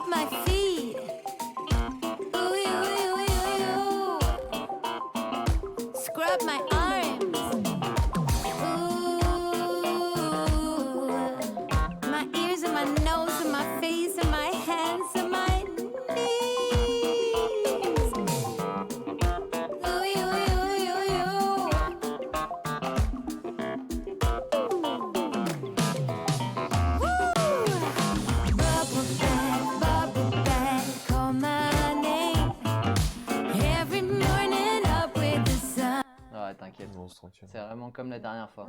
Scrub my feet. Ooh, ooh, ooh, ooh. Scrub my arms. Ooh, my ears and my nose and my face and my hands and my knees. Ooh, ooh, ooh, ooh, ooh. Bubble bath, call my name. Every morning up with the sun. Ouais, t'inquiète. Non, c'est tranquille. C'est vraiment comme la dernière fois.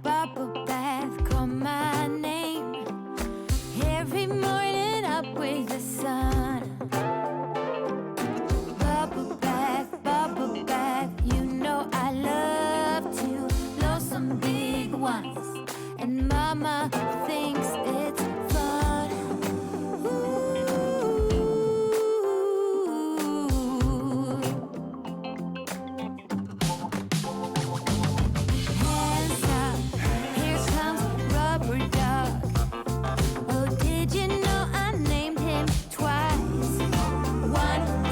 Bubble bath, call my name. Every morning up with the sun. Bubble bath, you know I love to blow some big ones. And mama thinks it's fun. Ooh. Hands up, here comes Rubber Duck. Oh, did you know I named him twice? 1,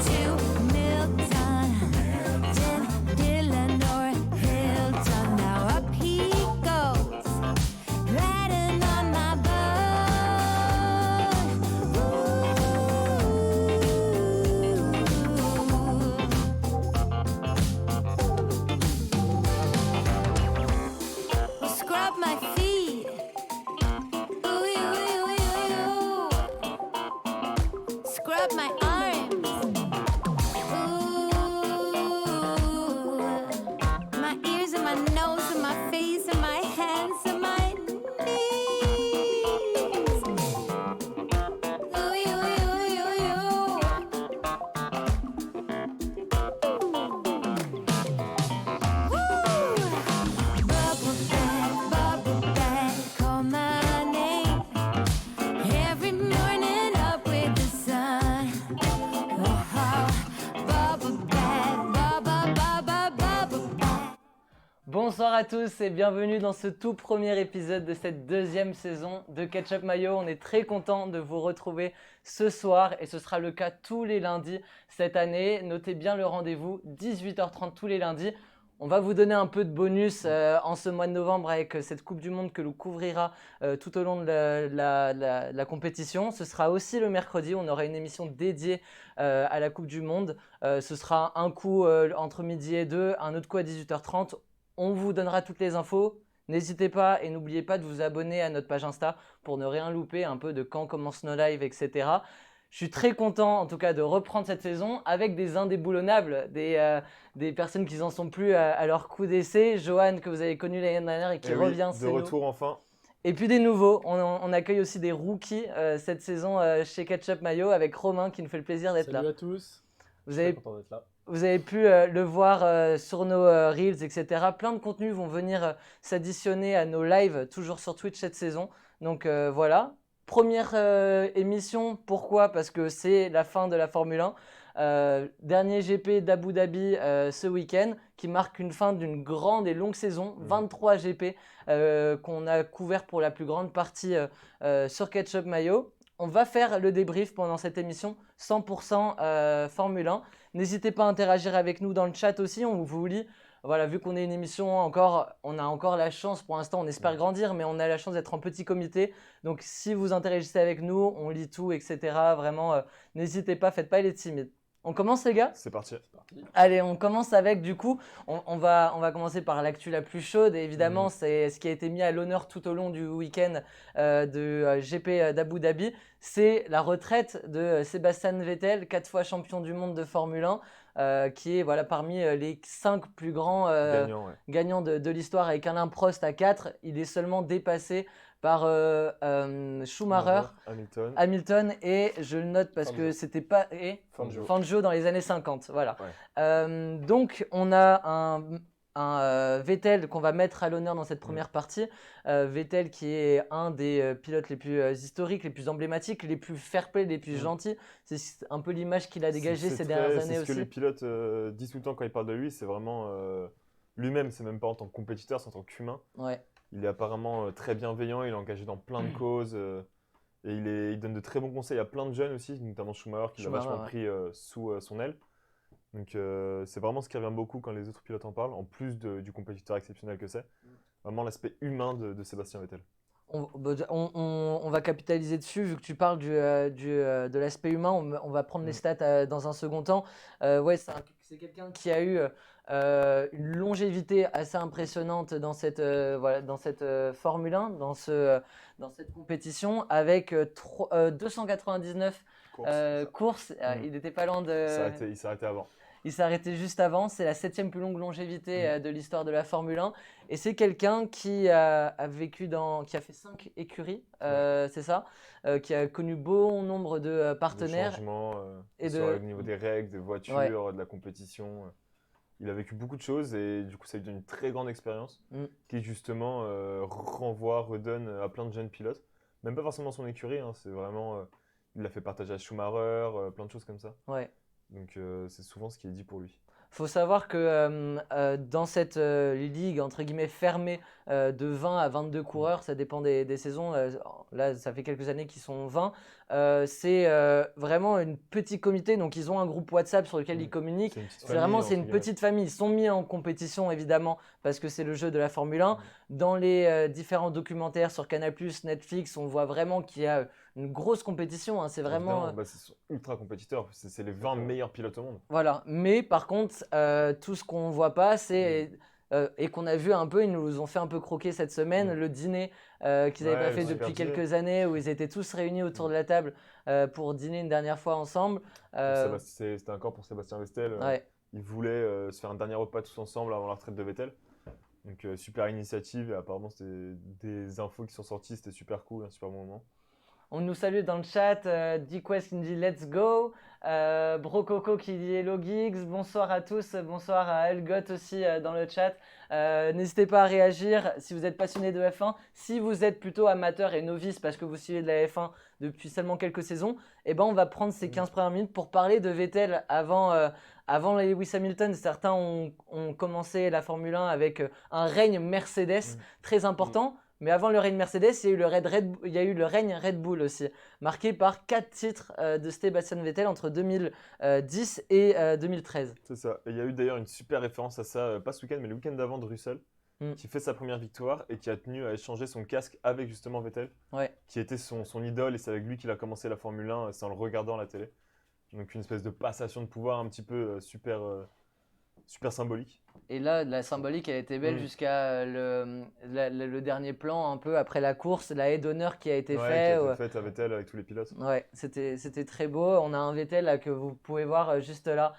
2, Milton, then Dylan or Hilton. Now up he goes, riding on my boat. Scrub my feet. Ooh, ooh, ooh, ooh. Scrub my arms. Ooh, my ears and my nose and my face and my hands and my knees. Ooh, ooh, ooh, ooh, ooh. Bubble bath, call my name. Every morning up with the sun. Oh, bubble bath, bubble bath. Bonsoir à tous et bienvenue dans ce tout premier épisode de cette deuxième saison de Ketchup Mayo. On est très content de vous retrouver ce soir et ce sera le cas tous les lundis cette année. Notez bien le rendez-vous, 18h30 tous les lundis. On va vous donner un peu de bonus en ce mois de novembre avec cette Coupe du Monde que l'on couvrira tout au long de la compétition. Ce sera aussi le mercredi, on aura une émission dédiée à la Coupe du Monde. Ce sera un coup entre midi et 2, un autre coup à 18h30. On vous donnera toutes les infos. N'hésitez pas et n'oubliez pas de vous abonner à notre page Insta pour ne rien louper, un peu de quand commencent nos lives, etc. Je suis très content en tout cas de reprendre cette saison avec des indéboulonnables, des personnes qui n'en sont plus à leur coup d'essai. Johan que vous avez connu l'année dernière et qui Eh oui, revient, de c'est nous. retour enfin. Et puis des nouveaux. On accueille aussi des rookies cette saison chez Ketchup Mayo avec Romain qui nous fait le plaisir d'être là. Salut à tous. Vous Très avez content d'être là. Vous avez pu le voir sur nos Reels, etc. Plein de contenus vont venir s'additionner à nos lives, toujours sur Twitch cette saison. Donc voilà. Première émission, pourquoi? Parce que c'est la fin de la Formule 1. Dernier GP d'Abu Dhabi ce week-end, qui marque une fin d'une grande et longue saison. 23 GP qu'on a couvert pour la plus grande partie sur Ketchup Mayo. On va faire le débrief pendant cette émission 100% Formule 1. N'hésitez pas à interagir avec nous dans le chat aussi, on vous lit. Voilà, vu qu'on est une émission encore, on a encore la chance, pour l'instant on espère grandir, mais on a la chance d'être en petit comité. Donc si vous interagissez avec nous, on lit tout, etc. Vraiment, n'hésitez pas, faites pas les timides. On commence les gars ? C'est parti. Allez, on commence avec du coup, on va commencer par l'actu la plus chaude et évidemment c'est ce qui a été mis à l'honneur tout au long du week-end de GP d'Abu Dhabi, c'est la retraite de Sébastien Vettel, 4 fois champion du monde de Formule 1, qui est voilà parmi les 5 plus grands gagnants de l'histoire avec Alain Prost à 4. Il est seulement dépassé par Schumacher, Hamilton et je le note parce que c'était pas Fangio dans les années 50. Voilà. Ouais. Donc on a Vettel qu'on va mettre à l'honneur dans cette première partie. Vettel qui est un des pilotes les plus historiques, les plus emblématiques, les plus fair-play, les plus gentils. C'est un peu l'image qu'il a dégagée ces dernières années C'est ce aussi. que les pilotes disent tout le temps quand ils parlent de lui, c'est vraiment lui-même, c'est même pas en tant que compétiteur, c'est en tant qu'humain. Ouais. Il est apparemment très bienveillant, il est engagé dans plein de causes et il donne de très bons conseils à plein de jeunes aussi, notamment Schumacher qui l'a vachement pris sous son aile. Donc c'est vraiment ce qui revient beaucoup quand les autres pilotes en parlent, en plus du compétiteur exceptionnel que c'est. Vraiment l'aspect humain de Sébastien Vettel. On va capitaliser dessus, vu que tu parles de l'aspect humain, on va prendre les stats dans un second temps. Ouais, c'est quelqu'un qui a eu une longévité assez impressionnante dans cette Formule 1, dans cette compétition, avec 299 courses. Il n'était pas loin de... Il s'est arrêté avant. Il s'est arrêté juste avant. C'est la 7e plus longue longévité de l'histoire de la Formule 1. Et c'est quelqu'un qui a fait 5 écuries, c'est ça, qui a connu bon nombre de partenaires. Des changements, au niveau des règles, des voitures, de la compétition. Il a vécu beaucoup de choses et du coup, ça lui donne une très grande expérience qui justement redonne à plein de jeunes pilotes. Même pas forcément son écurie, hein, c'est vraiment... il l'a fait partager à Schumacher, plein de choses comme ça. Ouais. Donc c'est souvent ce qui est dit pour lui. Faut savoir que dans cette ligue entre guillemets fermée de 20 à 22 coureurs, ça dépend des saisons. Là, ça fait quelques années qu'ils sont 20. C'est vraiment une petite comité, donc ils ont un groupe WhatsApp sur lequel ils communiquent. C'est une petite famille. Ils sont mis en compétition évidemment parce que c'est le jeu de la Formule 1. Dans les différents documentaires sur Canal+, Netflix, on voit vraiment qu'il y a une grosse compétition. Hein. C'est vraiment. C'est ultra compétiteur. C'est les 20 meilleurs pilotes au monde. Voilà. Mais par contre, tout ce qu'on voit pas, c'est et qu'on a vu un peu, ils nous ont fait un peu croquer cette semaine, le dîner qu'ils n'avaient pas fait depuis quelques années, où ils étaient tous réunis autour de la table pour dîner une dernière fois ensemble. C'était encore pour Sébastien Vettel. Ouais. Ils voulaient se faire un dernier repas tous ensemble avant la retraite de Vettel. Donc super initiative et apparemment c'était des infos qui sont sorties, c'était super cool, un super bon moment. On nous salue dans le chat, D-Quest qui nous dit let's go, Brococo qui dit hello geeks, bonsoir à tous, bonsoir à Elgot aussi dans le chat. N'hésitez pas à réagir si vous êtes passionné de F1, si vous êtes plutôt amateur et novice parce que vous suivez de la F1 depuis seulement quelques saisons, et ben on va prendre ces 15 premières minutes pour parler de Vettel avant Lewis Hamilton. Certains ont commencé la Formule 1 avec un règne Mercedes très important. Mais avant le règne Mercedes, il y a eu le règne Red Bull aussi, marqué par 4 titres de Sebastian Vettel entre 2010 et 2013. C'est ça. Et il y a eu d'ailleurs une super référence à ça, pas ce week-end, mais le week-end d'avant de Russell, qui fait sa première victoire et qui a tenu à échanger son casque avec justement Vettel, qui était son idole, et c'est avec lui qu'il a commencé la Formule 1, c'est en le regardant à la télé. Donc une espèce de passation de pouvoir un petit peu super symbolique. Et là, la symbolique, elle était belle jusqu'à le dernier plan, un peu après la course, la haie d'honneur qui a été faite à Vettel avec tous les pilotes. Ouais, c'était très beau. On a un Vettel là, que vous pouvez voir juste là,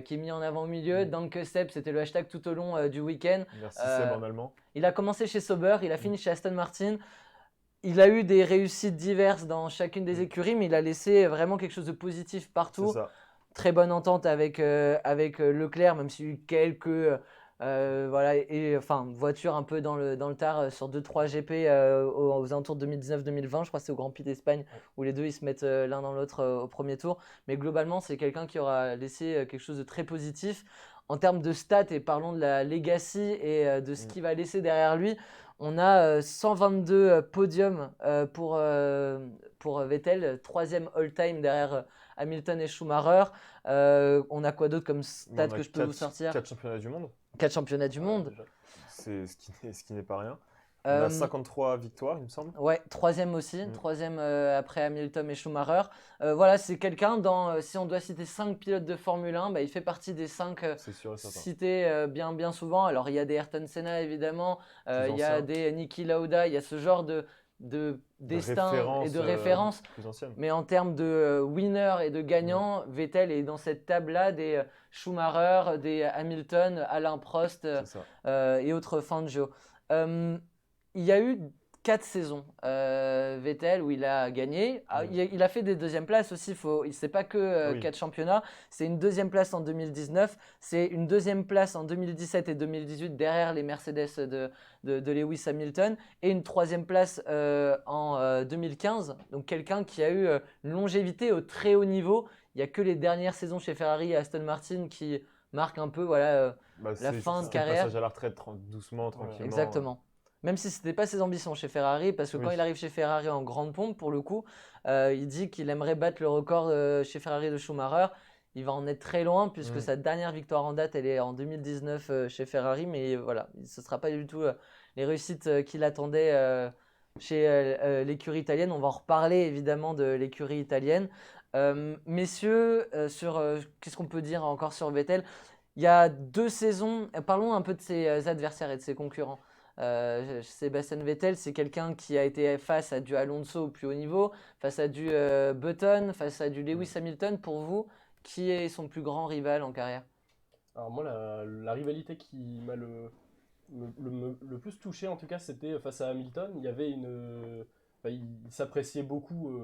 qui est mis en avant au milieu. Danke Seb, c'était le hashtag tout au long du week-end. Merci Seb en allemand. Il a commencé chez Sauber, il a fini chez Aston Martin. Il a eu des réussites diverses dans chacune des écuries, mais il a laissé vraiment quelque chose de positif partout. C'est ça. Très bonne entente avec Leclerc, même s'il y a eu quelques voitures un peu dans le tard sur 2-3 GP aux alentours de 2019-2020. Je crois que c'est au Grand Prix d'Espagne où les deux ils se mettent l'un dans l'autre au premier tour. Mais globalement, c'est quelqu'un qui aura laissé quelque chose de très positif. En termes de stats, et parlons de la legacy et de ce qu'il va laisser derrière lui, on a 122 podiums pour Vettel, 3e all-time derrière Hamilton et Schumacher. On a quoi d'autre comme stats que je peux vous sortir ? 4 championnats du monde. 4 championnats du monde. C'est ce qui n'est pas rien. On a 53 victoires, il me semble. Ouais, 3e aussi, 3e après Hamilton et Schumacher. Voilà, c'est quelqu'un si on doit citer 5 pilotes de Formule 1, il fait partie des 5 cités bien souvent. Alors il y a des Ayrton Senna évidemment, il y a des Niki Lauda, il y a ce genre de destin et de référence. Mais en termes de winner et de gagnant, Vettel est dans cette table-là des Schumacher, des Hamilton, Alain Prost et autres Fangio. Il y a eu 4 saisons, Vettel, où il a gagné. Il a fait des deuxièmes places aussi. C'est pas que 4 championnats. C'est une deuxième place en 2019. C'est une deuxième place en 2017 et 2018 derrière les Mercedes de Lewis Hamilton. Et une troisième place en 2015. Donc quelqu'un qui a eu une longévité au très haut niveau. Il n'y a que les dernières saisons chez Ferrari et Aston Martin qui marquent un peu la fin de carrière. Le passage à la retraite doucement, tranquillement. Exactement. Même si ce n'était pas ses ambitions chez Ferrari, parce que quand il arrive chez Ferrari en grande pompe, pour le coup, il dit qu'il aimerait battre le record chez Ferrari de Schumacher. Il va en être très loin, puisque sa dernière victoire en date, elle est en 2019 chez Ferrari. Mais voilà, ce ne sera pas du tout les réussites qu'il attendait chez l'écurie italienne. On va en reparler évidemment de l'écurie italienne. Messieurs, qu'est-ce qu'on peut dire encore sur Vettel? Il y a 2 saisons, parlons un peu de ses adversaires et de ses concurrents. Sébastien Vettel, c'est quelqu'un qui a été face à du Alonso au plus haut niveau, face à du Button, face à du Lewis Hamilton. Pour vous, qui est son plus grand rival en carrière? Alors moi, la rivalité qui m'a le plus touché, en tout cas, c'était face à Hamilton. Il y avait il s'appréciait beaucoup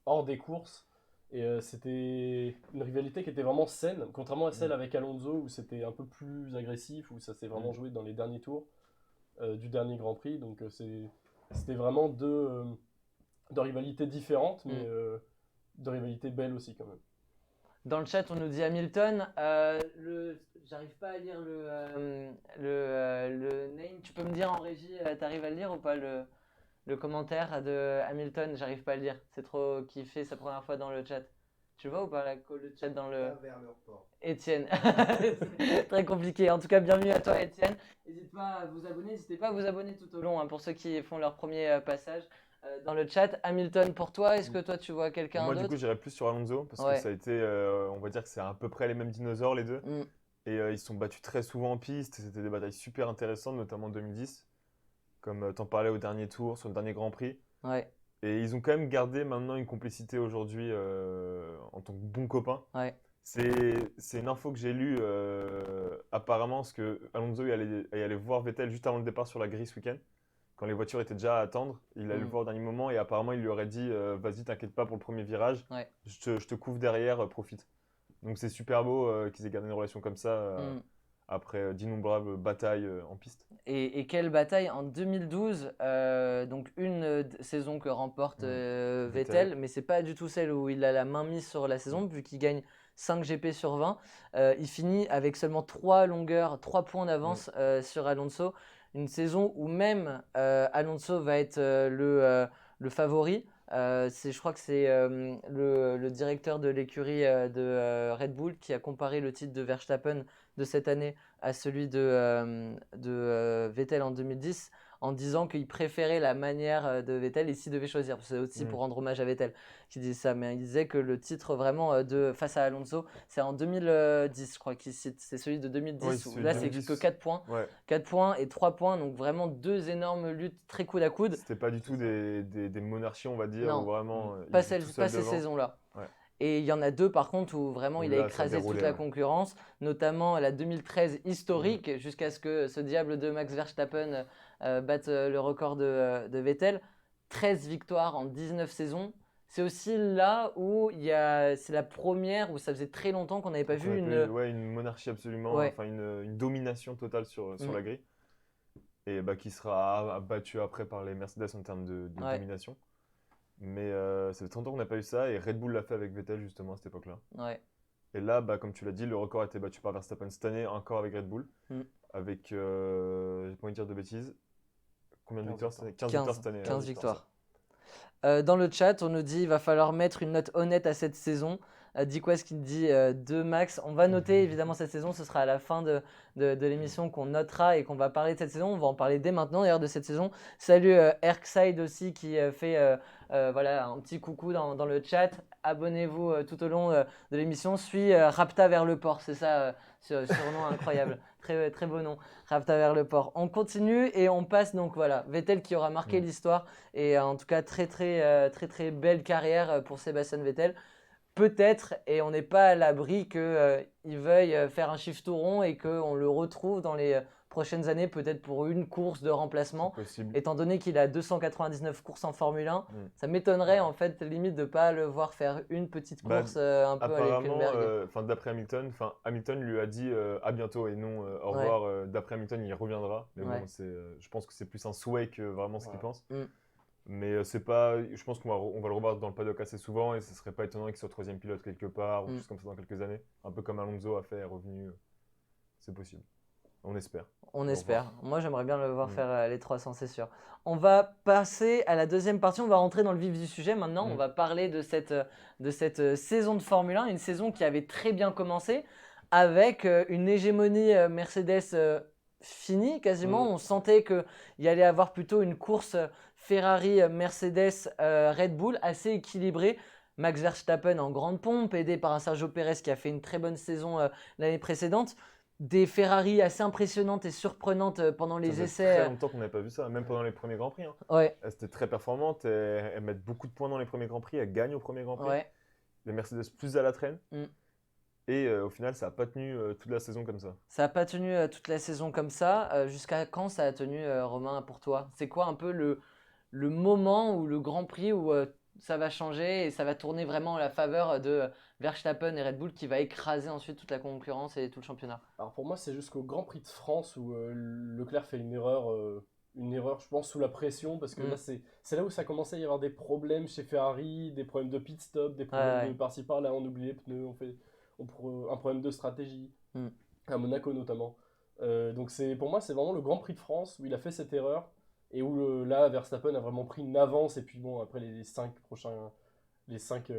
hors des courses. Et c'était une rivalité qui était vraiment saine, contrairement à celle avec Alonso, où c'était un peu plus agressif, où ça s'est vraiment joué dans les derniers tours du dernier Grand Prix. Donc c'était vraiment deux rivalités différentes, mais deux rivalités belles aussi quand même. Dans le chat, on nous dit Hamilton. J'arrive pas à lire le name. Tu peux me dire en régie, t'arrives à le lire ou pas le commentaire de Hamilton? J'arrive pas à le lire. C'est trop kiffé sa première fois dans le chat. Tu vois ou pas le chat dans le. Vers le report. Étienne. Très compliqué. En tout cas, bienvenue à toi, Étienne. N'hésitez pas à vous abonner. N'hésitez pas à vous abonner tout au long pour ceux qui font leur premier passage dans le chat. Hamilton, pour toi, est-ce que toi tu vois quelqu'un d'autre? Moi, du coup, j'irais plus sur Alonso parce que ça a été, on va dire que c'est à peu près les mêmes dinosaures, les deux. Et ils se sont battus très souvent en piste. C'était des batailles super intéressantes, notamment en 2010, comme t'en parlais au dernier tour, sur le dernier Grand Prix. Ouais. Et ils ont quand même gardé maintenant une complicité aujourd'hui en tant que bons copains. Ouais. C'est une info que j'ai lue apparemment, parce que Alonso allait voir Vettel juste avant le départ sur la grille ce week-end. Quand les voitures étaient déjà à attendre, il allait le voir au dernier moment et apparemment il lui aurait dit vas-y, t'inquiète pas pour le premier virage, je te couvre derrière, profite. Donc c'est super beau qu'ils aient gardé une relation comme ça après d'innombrables batailles en piste. Et quelle bataille en 2012, donc une saison que remporte Vettel, mais c'est pas du tout celle où il a la main mise sur la saison, vu qu'il gagne 5 GP sur 20. Il finit avec seulement 3 points d'avance sur Alonso. Une saison où même Alonso va être le favori. Je crois que c'est le directeur de l'écurie de Red Bull qui a comparé le titre de Verstappen de cette année à celui de Vettel en 2010, en disant qu'il préférait la manière de Vettel et s'il devait choisir. C'est aussi pour rendre hommage à Vettel qui disait ça, mais il disait que le titre vraiment face à Alonso, c'est en 2010, je crois qu'il cite, c'est celui de 2010, où là c'est que 4 points, 4 points et 3 points, donc vraiment 2 énormes luttes très coude à coude. C'était pas du tout des monarchies, on va dire, non, ou vraiment, pas ces saisons-là. Ouais. Et il y en a 2 par contre où vraiment il a écrasé toute la concurrence, notamment la 2013 historique, jusqu'à ce que ce diable de Max Verstappen batte le record de Vettel. 13 victoires en 19 saisons. C'est aussi là où c'est la première où ça faisait très longtemps qu'on n'avait pas vu une monarchie absolument, enfin une domination totale sur la grille. Et qui sera battue après par les Mercedes en termes de domination. Mais ça fait 30 ans qu'on n'a pas eu ça et Red Bull l'a fait avec Vettel justement à cette époque-là. Ouais. Et là, comme tu l'as dit, le record a été battu par Verstappen cette année, encore avec Red Bull. Avec, j'ai pas envie de dire de bêtises, combien de victoires cette année? 15 victoires cette année. 15 victoires. Dans le chat, on nous dit qu'il va falloir mettre une note honnête à cette saison. Diquest qui dit 2 max. On va noter évidemment cette saison, ce sera à la fin de l'émission qu'on notera et qu'on va parler de cette saison. On va en parler dès maintenant d'ailleurs de cette saison. Salut Erkside aussi qui fait un petit coucou dans le chat. Abonnez-vous tout au long de l'émission. Suis Rapta vers le port, c'est ça, surnom incroyable. Très, très beau nom, Rapta vers le port. On continue et on passe donc Vettel qui aura marqué l'histoire et en tout cas très belle carrière pour Sébastien Vettel. peut-être, et on n'est pas à l'abri qu'il veuille faire un chiffre tout rond et qu'on le retrouve dans les prochaines années, peut-être pour une course de remplacement. Étant donné qu'il a 299 courses en Formule 1, ça m'étonnerait en fait limite de ne pas le voir faire une petite course un peu à l'Hülkenberg. D'après Hamilton lui a dit à bientôt et non au revoir. D'après Hamilton, il reviendra. Mais bon, je pense que c'est plus un souhait que vraiment ce qu'il pense. Mais c'est pas, je pense qu'on va le revoir dans le paddock assez souvent et ce serait pas étonnant qu'il soit troisième pilote quelque part ou juste comme ça dans quelques années. Un peu comme Alonso a fait, est revenu. C'est possible. On espère. On espère. Moi, j'aimerais bien le voir faire les 300, c'est sûr. On va passer à la deuxième partie. On va rentrer dans le vif du sujet. Maintenant, on va parler de cette saison de Formule 1. Une saison qui avait très bien commencé avec une hégémonie Mercedes finie quasiment. On sentait qu'il y allait avoir plutôt une course Ferrari, Mercedes, Red Bull assez équilibrée. Max Verstappen en grande pompe, aidé par un Sergio Pérez qui a fait une très bonne saison l'année précédente. Des Ferrari assez impressionnantes et surprenantes pendant les essais. Ça fait très longtemps qu'on n'avait pas vu ça, même pendant les premiers Grands Prix. Elles étaient très performantes, elles mettent beaucoup de points dans les premiers Grands Prix, elles gagnent au premier Grand Prix. Les Mercedes plus à la traîne. Et au final, ça n'a pas tenu toute la saison comme ça. Ça n'a pas tenu toute la saison comme ça. Jusqu'à quand ça a tenu, Romain, pour toi? C'est quoi un peu le moment où le Grand Prix où ça va changer et ça va tourner vraiment à la faveur de Verstappen et Red Bull qui va écraser ensuite toute la concurrence et tout le championnat? Alors pour moi, c'est jusqu'au Grand Prix de France où Leclerc fait une erreur, je pense, sous la pression, parce que là, c'est là où ça commençait à y avoir des problèmes chez Ferrari, des problèmes de pit stop, des problèmes de par-ci par-là, on oublie les pneus, un problème de stratégie, à Monaco notamment. Donc pour moi, c'est vraiment le Grand Prix de France où il a fait cette erreur. Et où là, Verstappen a vraiment pris une avance. Et puis bon, après les 5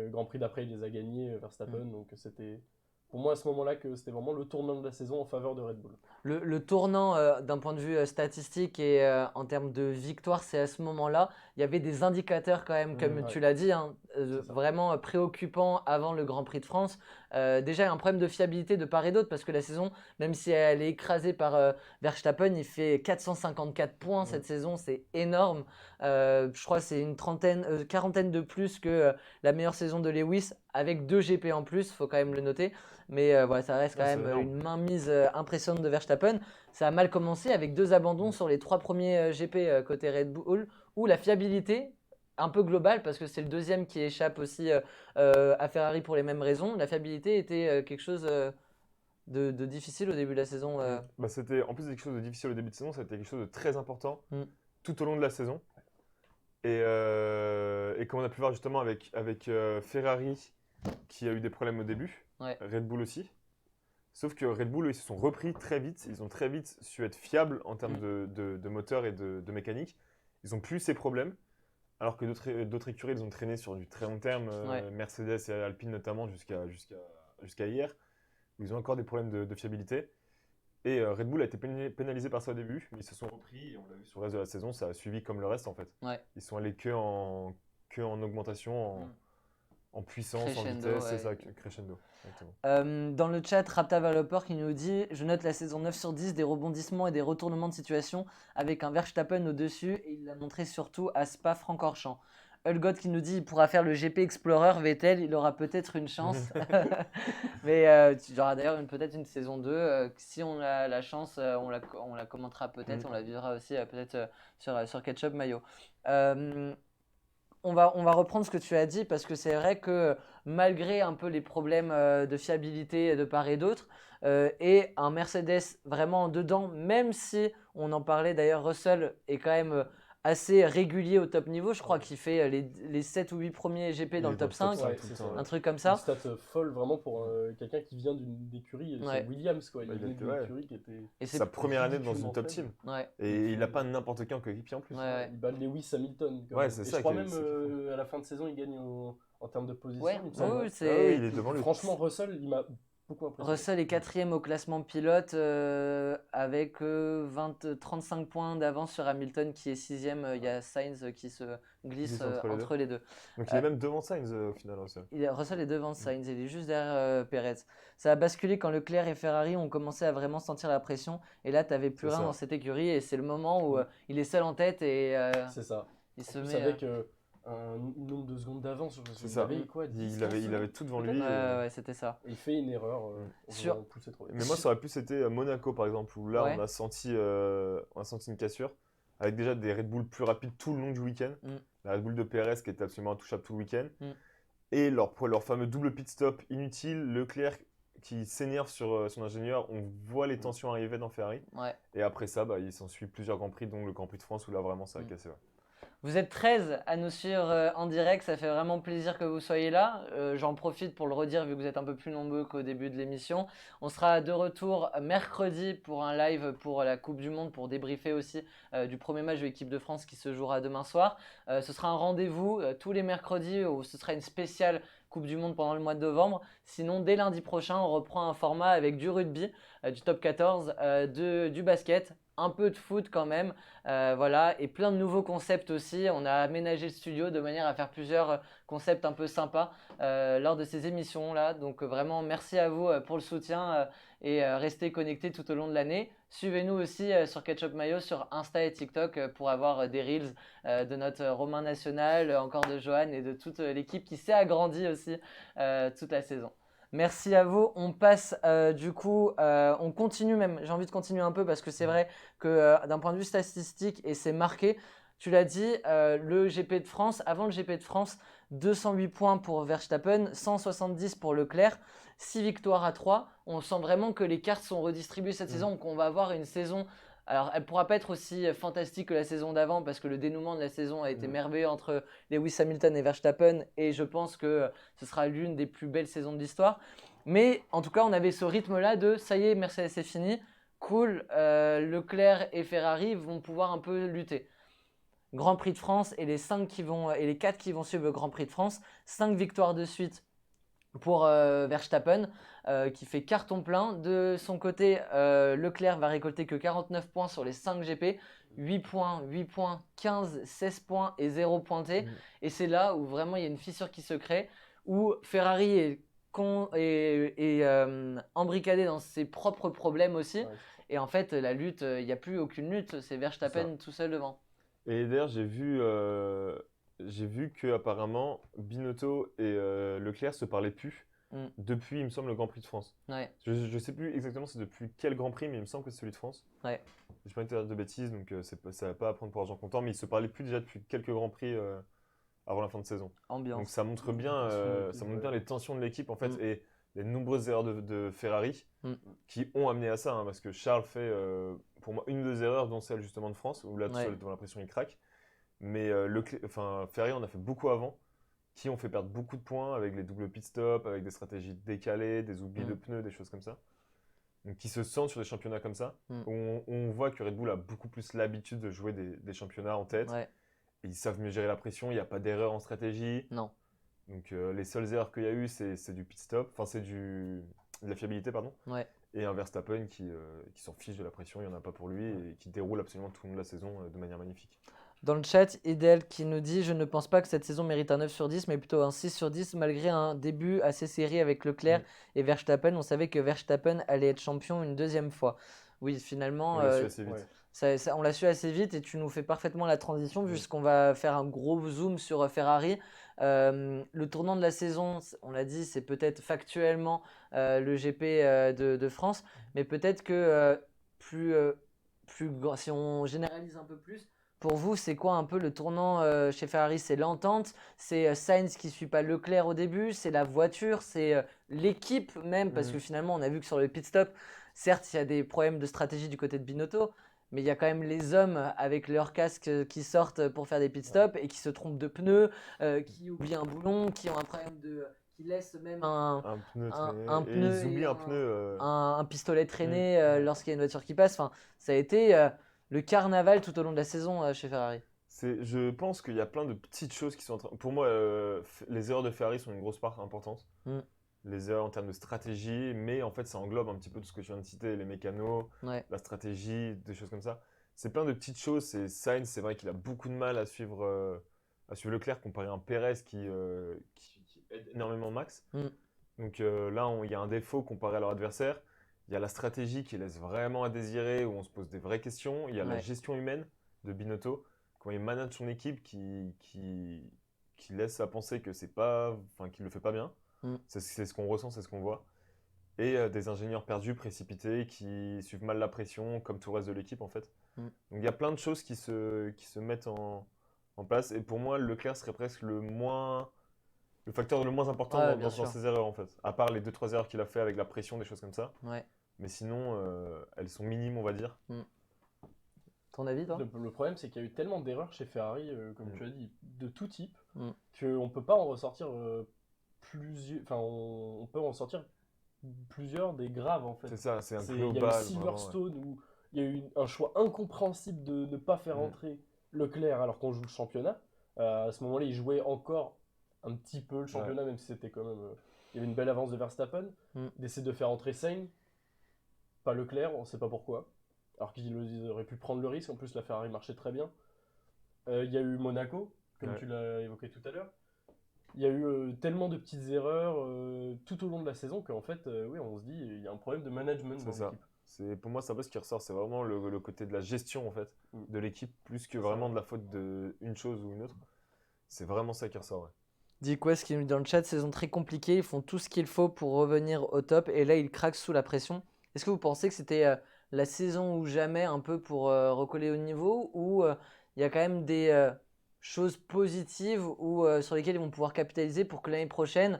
Grands Prix d'après, il les a gagnés, Verstappen. Donc c'était pour moi à ce moment-là que c'était vraiment le tournant de la saison en faveur de Red Bull. Le tournant d'un point de vue statistique et en termes de victoire, c'est à ce moment-là. Il y avait des indicateurs quand même, comme tu l'as dit, vraiment préoccupants avant le Grand Prix de France. Déjà, il y a un problème de fiabilité de part et d'autre parce que la saison, même si elle est écrasée par Verstappen, il fait 454 points cette saison, c'est énorme. Je crois que c'est une quarantaine de plus que la meilleure saison de Lewis avec 2 GP en plus, il faut quand même le noter. Mais voilà, ça reste quand même une mainmise impressionnante de Verstappen. Ça a mal commencé avec 2 abandons sur les 3 premiers GP côté Red Bull, où la fiabilité, un peu globale, parce que c'est le deuxième qui échappe aussi à Ferrari pour les mêmes raisons, la fiabilité était quelque chose de difficile au début de la saison. C'était, en plus de quelque chose de difficile au début de saison, ça a été quelque chose de très important tout au long de la saison. Et comme on a pu voir justement avec Ferrari, qui a eu des problèmes au début, Red Bull aussi. Sauf que Red Bull, ils se sont repris très vite. Ils ont très vite su être fiables en termes de moteur et de mécanique. Ils n'ont plus ces problèmes. Alors que d'autres écuries, ils ont traîné sur du très long terme. Mercedes et Alpine notamment jusqu'à hier. Où ils ont encore des problèmes de fiabilité. Et Red Bull a été pénalisé par ça au début. Mais ils se sont repris. Et on l'a vu sur le reste de la saison. Ça a suivi comme le reste en fait. Ils sont allés que en augmentation, en puissance, crescendo, en vitesse, c'est ça, crescendo. Dans le chat, Raptavalopper qui nous dit « Je note la saison 9 sur 10, des rebondissements et des retournements de situation avec un Verstappen au-dessus et il l'a montré surtout à Spa-Francorchamps. » Hulgot qui nous dit « Il pourra faire le GP Explorer, Vettel, il aura peut-être une chance. » Mais il y aura d'ailleurs peut-être une saison 2. Si on a la chance, on la commentera peut-être, on la vivra aussi peut-être sur Ketchup Mayo. On va reprendre ce que tu as dit parce que c'est vrai que malgré un peu les problèmes de fiabilité de part et d'autre et un Mercedes vraiment dedans, même si on en parlait d'ailleurs, Russell est quand même assez régulier au top niveau. Je crois qu'il fait les 7 ou 8 premiers GP dans le top 5, un truc comme ça. Une stat folle vraiment pour quelqu'un qui vient d'une écurie, c'est Williams quoi. Il vient d'une écurie qui était... Et c'est sa première année dans une top team. Et il n'a pas n'importe qui en coéquipier en plus. Il bat Lewis Hamilton. C'est et ça. Je crois même à la fin de saison, il gagne en termes de position. Il est devant lui. Franchement, Russell, il m'a beaucoup impressionné. Russell est 4e au classement pilote avec 35 points d'avance sur Hamilton qui est 6e. Il y a Sainz qui se glisse entre les deux. Donc il est même devant Sainz au final, Russell. Russell est devant Sainz, il est juste derrière Perez. Ça a basculé quand Leclerc et Ferrari ont commencé à vraiment sentir la pression. Et là, tu n'avais plus rien dans cette écurie et c'est le moment où il est seul en tête et c'est ça. Il se met met avec un nombre de secondes d'avance. C'est ça. Il avait tout devant lui. Ouais, c'était ça. Et il fait une erreur en pousser trop vite. Mais moi, ça aurait plus été Monaco, par exemple, où là, on a senti une cassure, avec déjà des Red Bull plus rapides tout le long du week-end. La Red Bull de Perez qui était absolument intouchable tout le week-end. Et leur fameux double pit stop inutile, Leclerc qui s'énerve sur son ingénieur, on voit les tensions arriver dans Ferrari. Et après ça, il s'ensuit plusieurs Grands Prix, dont le Grand Prix de France, où là, vraiment, ça a cassé. Vous êtes 13 à nous suivre en direct, ça fait vraiment plaisir que vous soyez là. J'en profite pour le redire vu que vous êtes un peu plus nombreux qu'au début de l'émission. On sera de retour mercredi pour un live pour la Coupe du Monde, pour débriefer aussi du premier match de l'équipe de France qui se jouera demain soir. Ce sera un rendez-vous tous les mercredis où ce sera une spéciale Coupe du Monde pendant le mois de novembre. Sinon, dès lundi prochain, on reprend un format avec du rugby, du top 14, du basket, un peu de foot quand même, voilà, et plein de nouveaux concepts aussi. On a aménagé le studio de manière à faire plusieurs concepts un peu sympas lors de ces émissions-là. Donc vraiment, merci à vous pour le soutien et restez connectés tout au long de l'année. Suivez-nous aussi sur Ketchup Mayo sur Insta et TikTok pour avoir des reels de notre Romain National, encore de Johan et de toute l'équipe qui s'est agrandie aussi toute la saison. Merci à vous. On passe on continue même. J'ai envie de continuer un peu parce que c'est vrai que d'un point de vue statistique, et c'est marqué, tu l'as dit, le GP de France, avant le GP de France, 208 points pour Verstappen, 170 pour Leclerc, 6 victoires à 3. On sent vraiment que les cartes sont redistribuées cette saison, qu'on va avoir une saison. Alors, elle ne pourra pas être aussi fantastique que la saison d'avant parce que le dénouement de la saison a été merveilleux entre Lewis Hamilton et Verstappen et je pense que ce sera l'une des plus belles saisons de l'histoire. Mais en tout cas, on avait ce rythme-là de ça y est, Mercedes c'est fini, cool, Leclerc et Ferrari vont pouvoir un peu lutter. Grand Prix de France et les 4 qui vont suivre le Grand Prix de France, 5 victoires de suite pour Verstappen qui fait carton plein. De son côté, Leclerc va récolter que 49 points sur les 5 GP, 8 points, 15, 16 points et 0 pointé. Et c'est là où vraiment il y a une fissure qui se crée, où Ferrari est embricadé dans ses propres problèmes aussi. Et en fait, la lutte, il n'y a plus aucune lutte, c'est Verstappen tout seul devant. Et d'ailleurs, j'ai vu que apparemment Binotto et Leclerc se parlaient plus depuis, il me semble, le Grand Prix de France. Je ne sais plus exactement c'est depuis quel Grand Prix, mais il me semble que c'est celui de France. Je n'ai pas envie de dire de bêtises, donc ça ne va pas à prendre pour argent comptant, mais ils se parlaient plus déjà depuis quelques Grands Prix avant la fin de saison. Ambiance. Donc ça montre bien les tensions de l'équipe en fait et les nombreuses erreurs de Ferrari qui ont amené à ça, parce que Charles fait pour moi une ou deux erreurs, dont celle justement de France, où là tout seul devant la pression il craque. Mais Ferrari en a fait beaucoup avant, qui ont fait perdre beaucoup de points avec les doubles pit stops, avec des stratégies décalées, des oublis de pneus, des choses comme ça. Donc qui se sentent sur des championnats comme ça. On voit que Red Bull a beaucoup plus l'habitude de jouer des championnats en tête. Et ils savent mieux gérer la pression, il n'y a pas d'erreur en stratégie. Non. Donc les seules erreurs qu'il y a eu, c'est du pit stop, c'est de la fiabilité, pardon. Et un Verstappen qui s'en fiche de la pression, il n'y en a pas pour lui, et qui déroule absolument tout le long de la saison de manière magnifique. Dans le chat, Idel qui nous dit « Je ne pense pas que cette saison mérite un 9 sur 10, mais plutôt un 6 sur 10, malgré un début assez serré avec Leclerc et Verstappen. On savait que Verstappen allait être champion une deuxième fois. » Oui, finalement, on l'a su assez vite. On l'a su assez vite et tu nous fais parfaitement la transition puisqu'on va faire un gros zoom sur Ferrari. Le tournant de la saison, on l'a dit, c'est peut-être factuellement le GP de France, mais peut-être que si on généralise un peu plus, pour vous, c'est quoi un peu le tournant chez Ferrari? C'est l'entente, c'est Sainz qui ne suit pas Leclerc au début, c'est la voiture, c'est l'équipe même, parce que finalement, on a vu que sur le pit stop, certes, il y a des problèmes de stratégie du côté de Binotto, mais il y a quand même les hommes avec leurs casques qui sortent pour faire des pit stops et qui se trompent de pneus, qui oublient un boulon, qui ont un problème qui laissent même un pneu, ils oublient un pistolet traîné lorsqu'il y a une voiture qui passe. Enfin, ça a été le carnaval tout au long de la saison chez Ferrari. Je pense qu'il y a plein de petites choses qui sont en train... Pour moi, les erreurs de Ferrari sont une grosse part importante. Les erreurs en termes de stratégie, mais en fait, ça englobe un petit peu tout ce que tu viens de citer, les mécanos, la stratégie, des choses comme ça. C'est plein de petites choses. Sainz, c'est vrai qu'il a beaucoup de mal à suivre Leclerc comparé à un Perez qui aide énormément Max. Donc là, il y a un défaut comparé à leur adversaire. Il y a la stratégie qui laisse vraiment à désirer, où on se pose des vraies questions. Il y a la gestion humaine de Binotto, quand il manage son équipe qui qui laisse à penser que c'est pas, enfin, qu'il le fait pas bien. C'est ce qu'on ressent, c'est ce qu'on voit. Et des ingénieurs perdus, précipités, qui suivent mal la pression, comme tout le reste de l'équipe en fait. Donc il y a plein de choses qui se mettent en place. Et pour moi, Leclerc serait presque le facteur le moins important dans ces erreurs en fait. À part les 2-3 erreurs qu'il a fait avec la pression, des choses comme ça. Ouais. Mais sinon, elles sont minimes, on va dire. Ton avis, toi? Le problème, c'est qu'il y a eu tellement d'erreurs chez Ferrari, comme tu as dit, de tout type, qu'on ne peut pas en ressortir plusieurs. Enfin, on peut en sortir plusieurs des graves en fait. C'est ça, c'est un global. Il y a eu Silverstone où il y a eu un choix incompréhensible de ne pas faire entrer Leclerc alors qu'on joue le championnat. À ce moment-là, il jouait encore un petit peu le championnat, même si c'était quand même. Il y avait une belle avance de Verstappen. D'essayer de faire entrer Sainz, pas Leclerc, on ne sait pas pourquoi. Alors qu'ils auraient pu prendre le risque. En plus, la Ferrari marchait très bien. Il y a eu Monaco, comme tu l'as évoqué tout à l'heure. Il y a eu tellement de petites erreurs tout au long de la saison qu'en fait, oui, on se dit il y a un problème de management dans l'équipe. Pour moi, c'est un peu ce qui ressort. C'est vraiment le côté de la gestion en fait, de l'équipe, plus que vraiment de la faute d'une chose ou une autre. C'est vraiment ça qui ressort. Dis quoi, ce qui nous dit dans le chat, saison très compliquée. Ils font tout ce qu'il faut pour revenir au top. Et là, ils craquent sous la pression. Est-ce que vous pensez que c'était la saison ou jamais un peu pour recoller au niveau, ou il y a quand même des choses positives sur lesquelles ils vont pouvoir capitaliser pour que l'année prochaine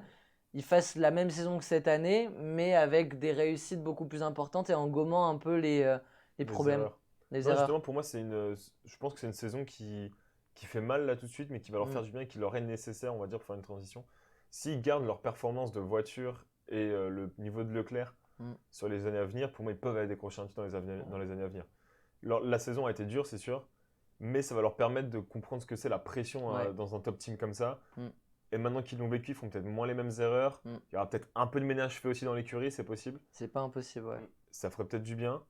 ils fassent la même saison que cette année, mais avec des réussites beaucoup plus importantes et en gommant un peu les problèmes, les erreurs. Justement, pour moi, je pense que c'est une saison qui fait mal là tout de suite, mais qui va leur faire du bien et qui leur est nécessaire, on va dire, pour faire une transition. S'ils gardent leur performance de voiture et le niveau de Leclerc sur les années à venir, pour moi, ils peuvent aller décrocher un titre dans les années à venir. La saison a été dure, c'est sûr, mais ça va leur permettre de comprendre ce que c'est la pression dans un top team comme ça. Et maintenant qu'ils l'ont vécu, ils font peut-être moins les mêmes erreurs. Il y aura peut-être un peu de ménage fait aussi dans l'écurie, c'est possible. C'est pas impossible, ouais. Ça ferait peut-être du bien.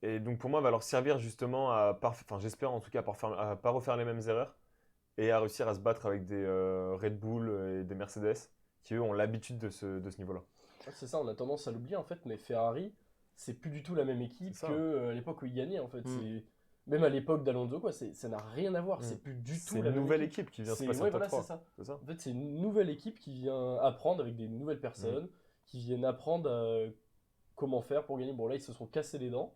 Et donc pour moi, va leur servir justement j'espère en tout cas à pas refaire les mêmes erreurs et à réussir à se battre avec des Red Bull et des Mercedes qui eux ont l'habitude de ce niveau-là. C'est ça, on a tendance à l'oublier en fait, mais Ferrari, c'est plus du tout la même équipe qu'à l'époque où ils gagnaient en fait. Même à l'époque d'Alonso, ça n'a rien à voir. C'est plus du tout la même équipe. C'est une nouvelle équipe qui vient se passer au top 3. C'est ça. En fait, c'est une nouvelle équipe qui vient apprendre avec des nouvelles personnes, qui viennent apprendre comment faire pour gagner. Bon, là, ils se sont cassés les dents.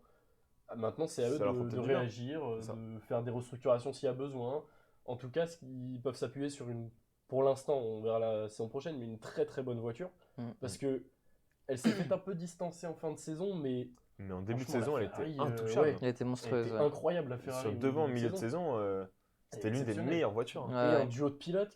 Maintenant, c'est à eux de réagir, de faire des restructurations s'il y a besoin. En tout cas, ils peuvent s'appuyer sur pour l'instant, on verra la saison prochaine, mais une très très bonne voiture. Parce que elle s'est fait un peu distancer en fin de saison, mais en début de saison, elle était intouchable. Elle était monstrueuse. Elle était incroyable, la Ferrari. Sur devant, au milieu de saison, c'était l'une des meilleures voitures. Et un duo de pilotes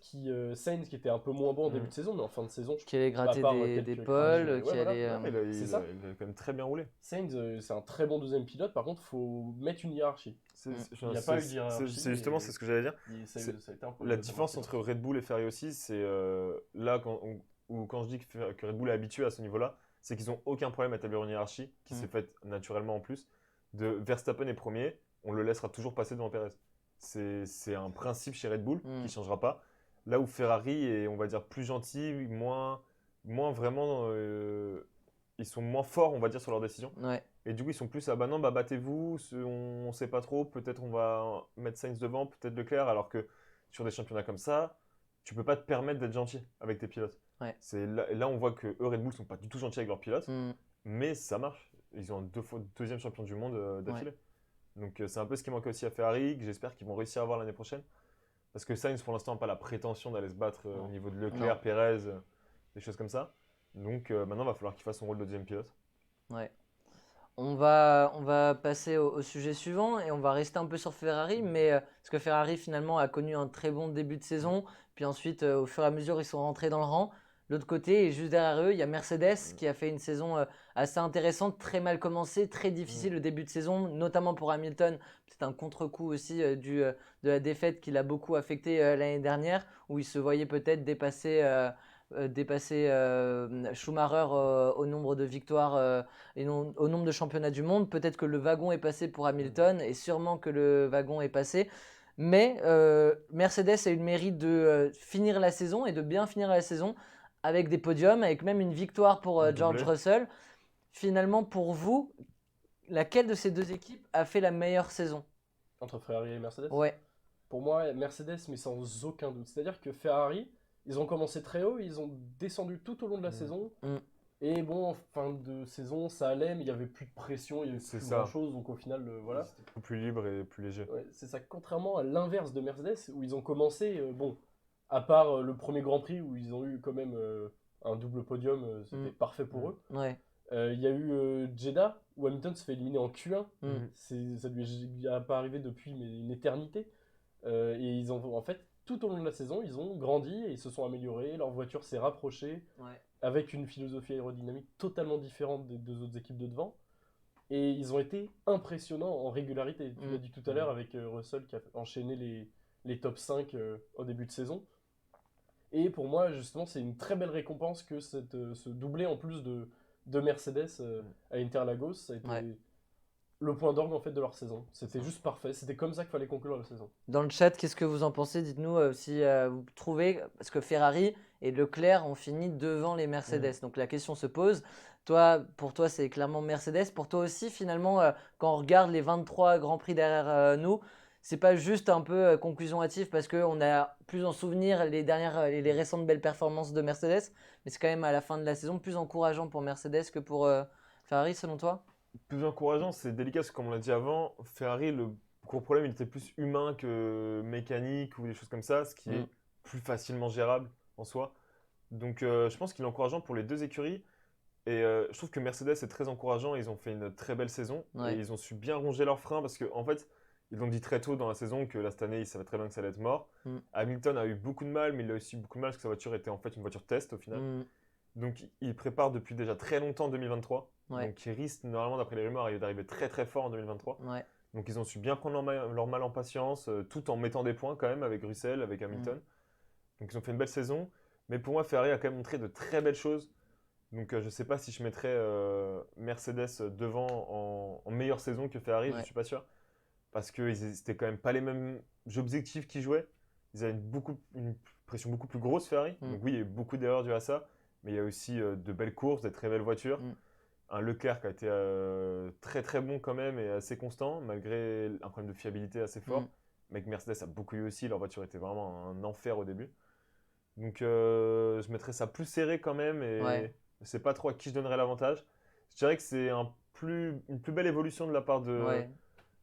Sainz qui était un peu moins bon en début de saison, mais en fin de saison, qui allait gratter des pôles, qui allait. Il a quand même très bien roulé. Sainz, c'est un très bon deuxième pilote. Par contre, il faut mettre une hiérarchie. Il n'y a pas eu de hiérarchie. C'est justement ce que j'allais dire. La différence entre Red Bull et Ferrari aussi, c'est là quand je dis que Red Bull est habitué à ce niveau-là, c'est qu'ils n'ont aucun problème à établir une hiérarchie qui s'est faite naturellement en plus. De Verstappen est premier, on le laissera toujours passer devant Perez. C'est un principe chez Red Bull qui ne changera pas. Là où Ferrari est, on va dire, plus gentil, moins vraiment. Ils sont moins forts, on va dire, sur leurs décisions. Et du coup, ils sont plus battez-vous, on ne sait pas trop, peut-être on va mettre Sainz devant, peut-être Leclerc, alors que sur des championnats comme ça, tu ne peux pas te permettre d'être gentil avec tes pilotes. Là, on voit que eux, Red Bull, ne sont pas du tout gentils avec leurs pilotes, mais ça marche. Ils ont deuxième champion du monde d'affilée. Donc c'est un peu ce qui manque aussi à Ferrari, que j'espère qu'ils vont réussir à avoir l'année prochaine. Parce que Sainz, pour l'instant, n'a pas la prétention d'aller se battre au niveau de Leclerc, Perez, des choses comme ça. Donc maintenant, il va falloir qu'il fasse son rôle de deuxième pilote. On va passer au sujet suivant et on va rester un peu sur Ferrari, mais parce que Ferrari finalement a connu un très bon début de saison, puis ensuite au fur et à mesure ils sont rentrés dans le rang. De l'autre côté, et juste derrière eux, il y a Mercedes qui a fait une saison assez intéressante, très mal commencée, très difficile le début de saison, notamment pour Hamilton. C'est un contre-coup aussi de la défaite qui l'a beaucoup affecté l'année dernière, où il se voyait peut-être dépasser Schumacher au nombre de victoires et non, au nombre de championnats du monde. Peut-être que le wagon est passé pour Hamilton et sûrement que le wagon est passé. Mais Mercedes a eu le mérite de finir la saison et de bien finir la saison avec des podiums, avec même une victoire pour George Russell. Finalement, pour vous, laquelle de ces deux équipes a fait la meilleure saison? Entre Ferrari et Mercedes? Ouais. pour moi, Mercedes, mais sans aucun doute. C'est-à-dire que Ferrari, ils ont commencé très haut, ils ont descendu tout au long de la saison. Et bon, en fin de saison, ça allait, mais il n'y avait plus de pression, il n'y avait plus grand-chose. Donc au final, voilà. C'était beaucoup plus libre et plus léger. Ouais, c'est ça, contrairement à l'inverse de Mercedes, où ils ont commencé, bon, à part le premier Grand Prix, où ils ont eu quand même un double podium, c'était parfait pour eux. Ouais. Il y a eu Jeddah, où Hamilton se fait éliminer en Q1. Ça lui est pas arrivé depuis mais une éternité. Et ils ont, en fait, tout au long de la saison, ils ont grandi et ils se sont améliorés. Leur voiture s'est rapprochée avec une philosophie aérodynamique totalement différente des deux autres équipes de devant. Et ils ont été impressionnants en régularité. Tu l'as dit tout à l'heure avec Russell qui a enchaîné les top 5 au début de saison. Et pour moi, justement, c'est une très belle récompense que ce doublé en plus de Mercedes à Interlagos. Ça a été le point d'orgue en fait de leur saison. C'était juste parfait. C'était comme ça qu'il fallait conclure la saison. Dans le chat, qu'est-ce que vous en pensez? Dites-nous si vous trouvez, parce que Ferrari et Leclerc ont fini devant les Mercedes. Donc la question se pose. Pour toi, c'est clairement Mercedes. Pour toi aussi, finalement, quand on regarde les 23 Grands Prix derrière nous, c'est pas juste un peu conclusion hâtive parce qu'on a plus en souvenir les récentes belles performances de Mercedes, mais c'est quand même à la fin de la saison plus encourageant pour Mercedes que pour Ferrari, selon toi? Plus encourageant, c'est délicat parce que comme on l'a dit avant, Ferrari, le gros problème, il était plus humain que mécanique ou des choses comme ça, ce qui est plus facilement gérable en soi. Donc je pense qu'il est encourageant pour les deux écuries. Et je trouve que Mercedes est très encourageant. Ils ont fait une très belle saison. Et ils ont su bien ronger leurs freins parce qu'en fait, ils l'ont dit très tôt dans la saison que là, cette année, ils savaient très bien que ça allait être mort. Hamilton a eu beaucoup de mal, mais il a aussi beaucoup de mal parce que sa voiture était en fait une voiture test au final. Donc il prépare depuis déjà très longtemps 2023. Donc ils risquent normalement, d'après les rumeurs, d'arriver très très fort en 2023. Donc ils ont su bien prendre leur mal en patience, tout en mettant des points quand même avec Russell, avec Hamilton. Donc ils ont fait une belle saison. Mais pour moi, Ferrari a quand même montré de très belles choses. Donc je ne sais pas si je mettrais Mercedes devant en meilleure saison que Ferrari, je ne suis pas sûr. Parce que c'était quand même pas les mêmes objectifs qu'ils jouaient. Ils avaient une pression beaucoup plus grosse, Ferrari. Donc oui, il y a eu beaucoup d'erreurs dues à ça. Mais il y a aussi de belles courses, des très belles voitures. Un Leclerc qui a été très très bon quand même et assez constant, malgré un problème de fiabilité assez fort. Mais que Mercedes a beaucoup eu aussi, leur voiture était vraiment un enfer au début. Donc je mettrais ça plus serré quand même et je ne sais pas trop à qui je donnerais l'avantage. Je dirais que c'est une plus belle évolution de la part de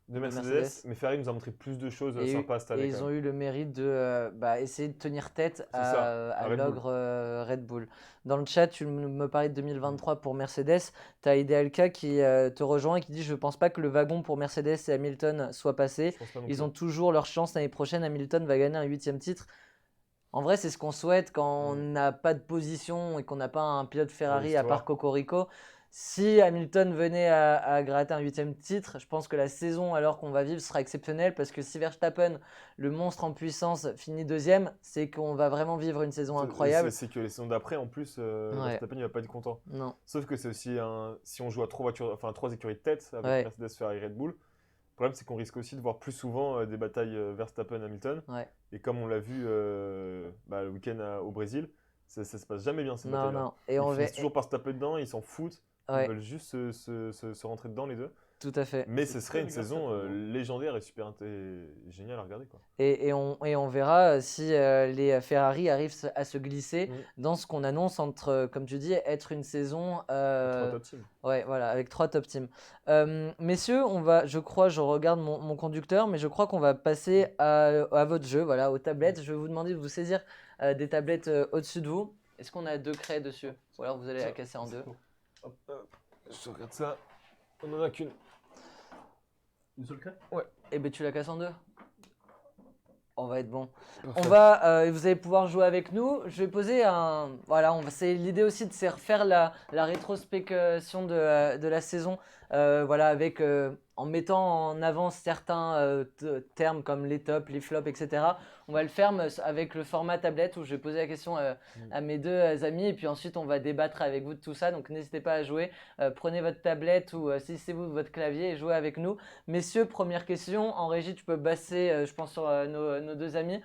Mercedes, mais Ferrari nous a montré plus de choses sympas cette année. Et ils ont eu le mérite de essayer de tenir tête à l'ogre Red Bull. Dans le chat, tu me parlais de 2023 pour Mercedes. Tu as Idealka qui te rejoint et qui dit « Je ne pense pas que le wagon pour Mercedes et Hamilton soit passé. Ils ont toujours leur chance l'année prochaine. Hamilton va gagner un 8e titre. » En vrai, c'est ce qu'on souhaite quand on n'a pas de position et qu'on n'a pas un pilote Ferrari à part Cocorico. Si Hamilton venait à gratter un 8e titre, je pense que la saison alors qu'on va vivre sera exceptionnelle parce que si Verstappen, le monstre en puissance, finit 2e, c'est qu'on va vraiment vivre une saison incroyable. C'est que les saisons d'après, en plus, Verstappen ne va pas être content. Non. Sauf que c'est aussi si on joue à 3 écuries de tête avec Mercedes, Ferrari, Red Bull, le problème c'est qu'on risque aussi de voir plus souvent des batailles Verstappen-Hamilton. Et comme on l'a vu le week-end au Brésil, ça se passe jamais bien ces batailles. Non. Et ils finissent toujours par se taper dedans, ils s'en foutent. Ils veulent juste se rentrer dedans les deux. Tout à fait. Mais ce serait une saison légendaire et super géniale à regarder. Et on verra si les Ferrari arrivent à se glisser dans ce qu'on annonce entre, comme tu dis, être une saison… 3 top teams. Ouais, voilà, avec 3 top teams. Messieurs, je regarde mon conducteur, mais je crois qu'on va passer à votre jeu, voilà, aux tablettes. Je vais vous demander de vous saisir des tablettes au-dessus de vous. Est-ce qu'on a 2 craies dessus? Ou alors vous allez la casser en 2. Hop, je regarde ça. On n'en a qu'une. Une seule craie? Ouais. Eh ben tu la casses en 2. On va être bon. Parfait. Vous allez pouvoir jouer avec nous. Je vais poser un… Voilà, c'est l'idée aussi de se refaire la rétrospection de la saison. Avec en mettant en avant certains termes comme les tops, les flops, etc. On va le faire avec le format tablette où je vais poser la question à mes 2 amis et puis ensuite on va débattre avec vous de tout ça. Donc n'hésitez pas à jouer. Prenez votre tablette ou saisissez-vous votre clavier et jouez avec nous. Messieurs, première question. En régie, tu peux passer, je pense, sur nos 2 amis.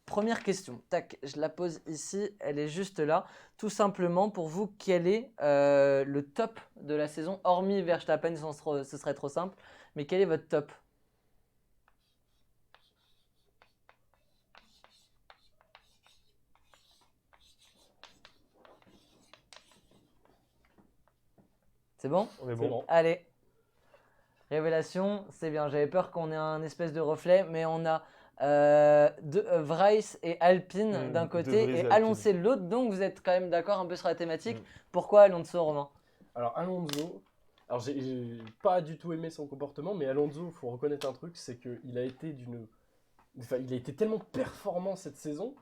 Première question, tac, je la pose ici, elle est juste là. Tout simplement, pour vous, quel est le top de la saison, hormis Verstappen, ce serait trop simple, mais quel est votre top? C'est bon? On est C'est bon. bon. Allez. Révélation, c'est bien. J'avais peur qu'on ait un espèce de reflet, mais on a Vrice et Alpine d'un De côté Vries et et Alonso de l'autre. Donc vous êtes quand même d'accord un peu sur la thématique. Mm. Pourquoi Alonso, Romain? Alors Alonso, alors j'ai pas du tout aimé son comportement, mais Alonso, faut reconnaître un truc, c'est qu'il a été il a été tellement performant cette saison.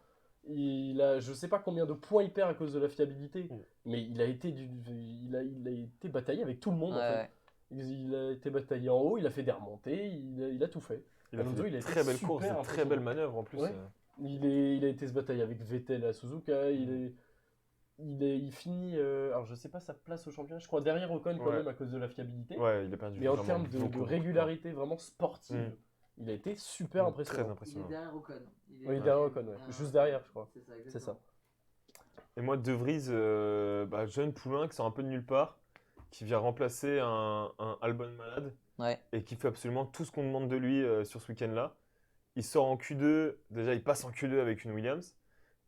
Je sais pas combien de points il perd à cause de la fiabilité, mais il a été bataillé avec tout le monde en fait. Ouais. Il a été bataillé en haut, il a fait des remontées, il a tout fait. Il a Alonso, fait il a de été très belles super courses, de très impressionnant. belles manœuvres en plus. Ouais. Il a été se batailler avec Vettel à Suzuka, il finit, alors je sais pas sa place au championnat, je crois derrière Ocon quand Ouais. même à cause de la fiabilité. Ouais, il a perdu Mais en vraiment termes de beaucoup. régularité vraiment sportive, Mm. il a été super impressionnant. Très impressionnant. derrière Ocon. Oui, derrière Ocon, ouais. Juste derrière, je crois. C'est ça. Et moi, De Vries, jeune poulain qui sort un peu de nulle part, qui vient remplacer un Albon malade Ouais. et qui fait absolument tout ce qu'on demande de lui sur ce week-end-là. Il sort en Q2, déjà il passe en Q2 avec une Williams.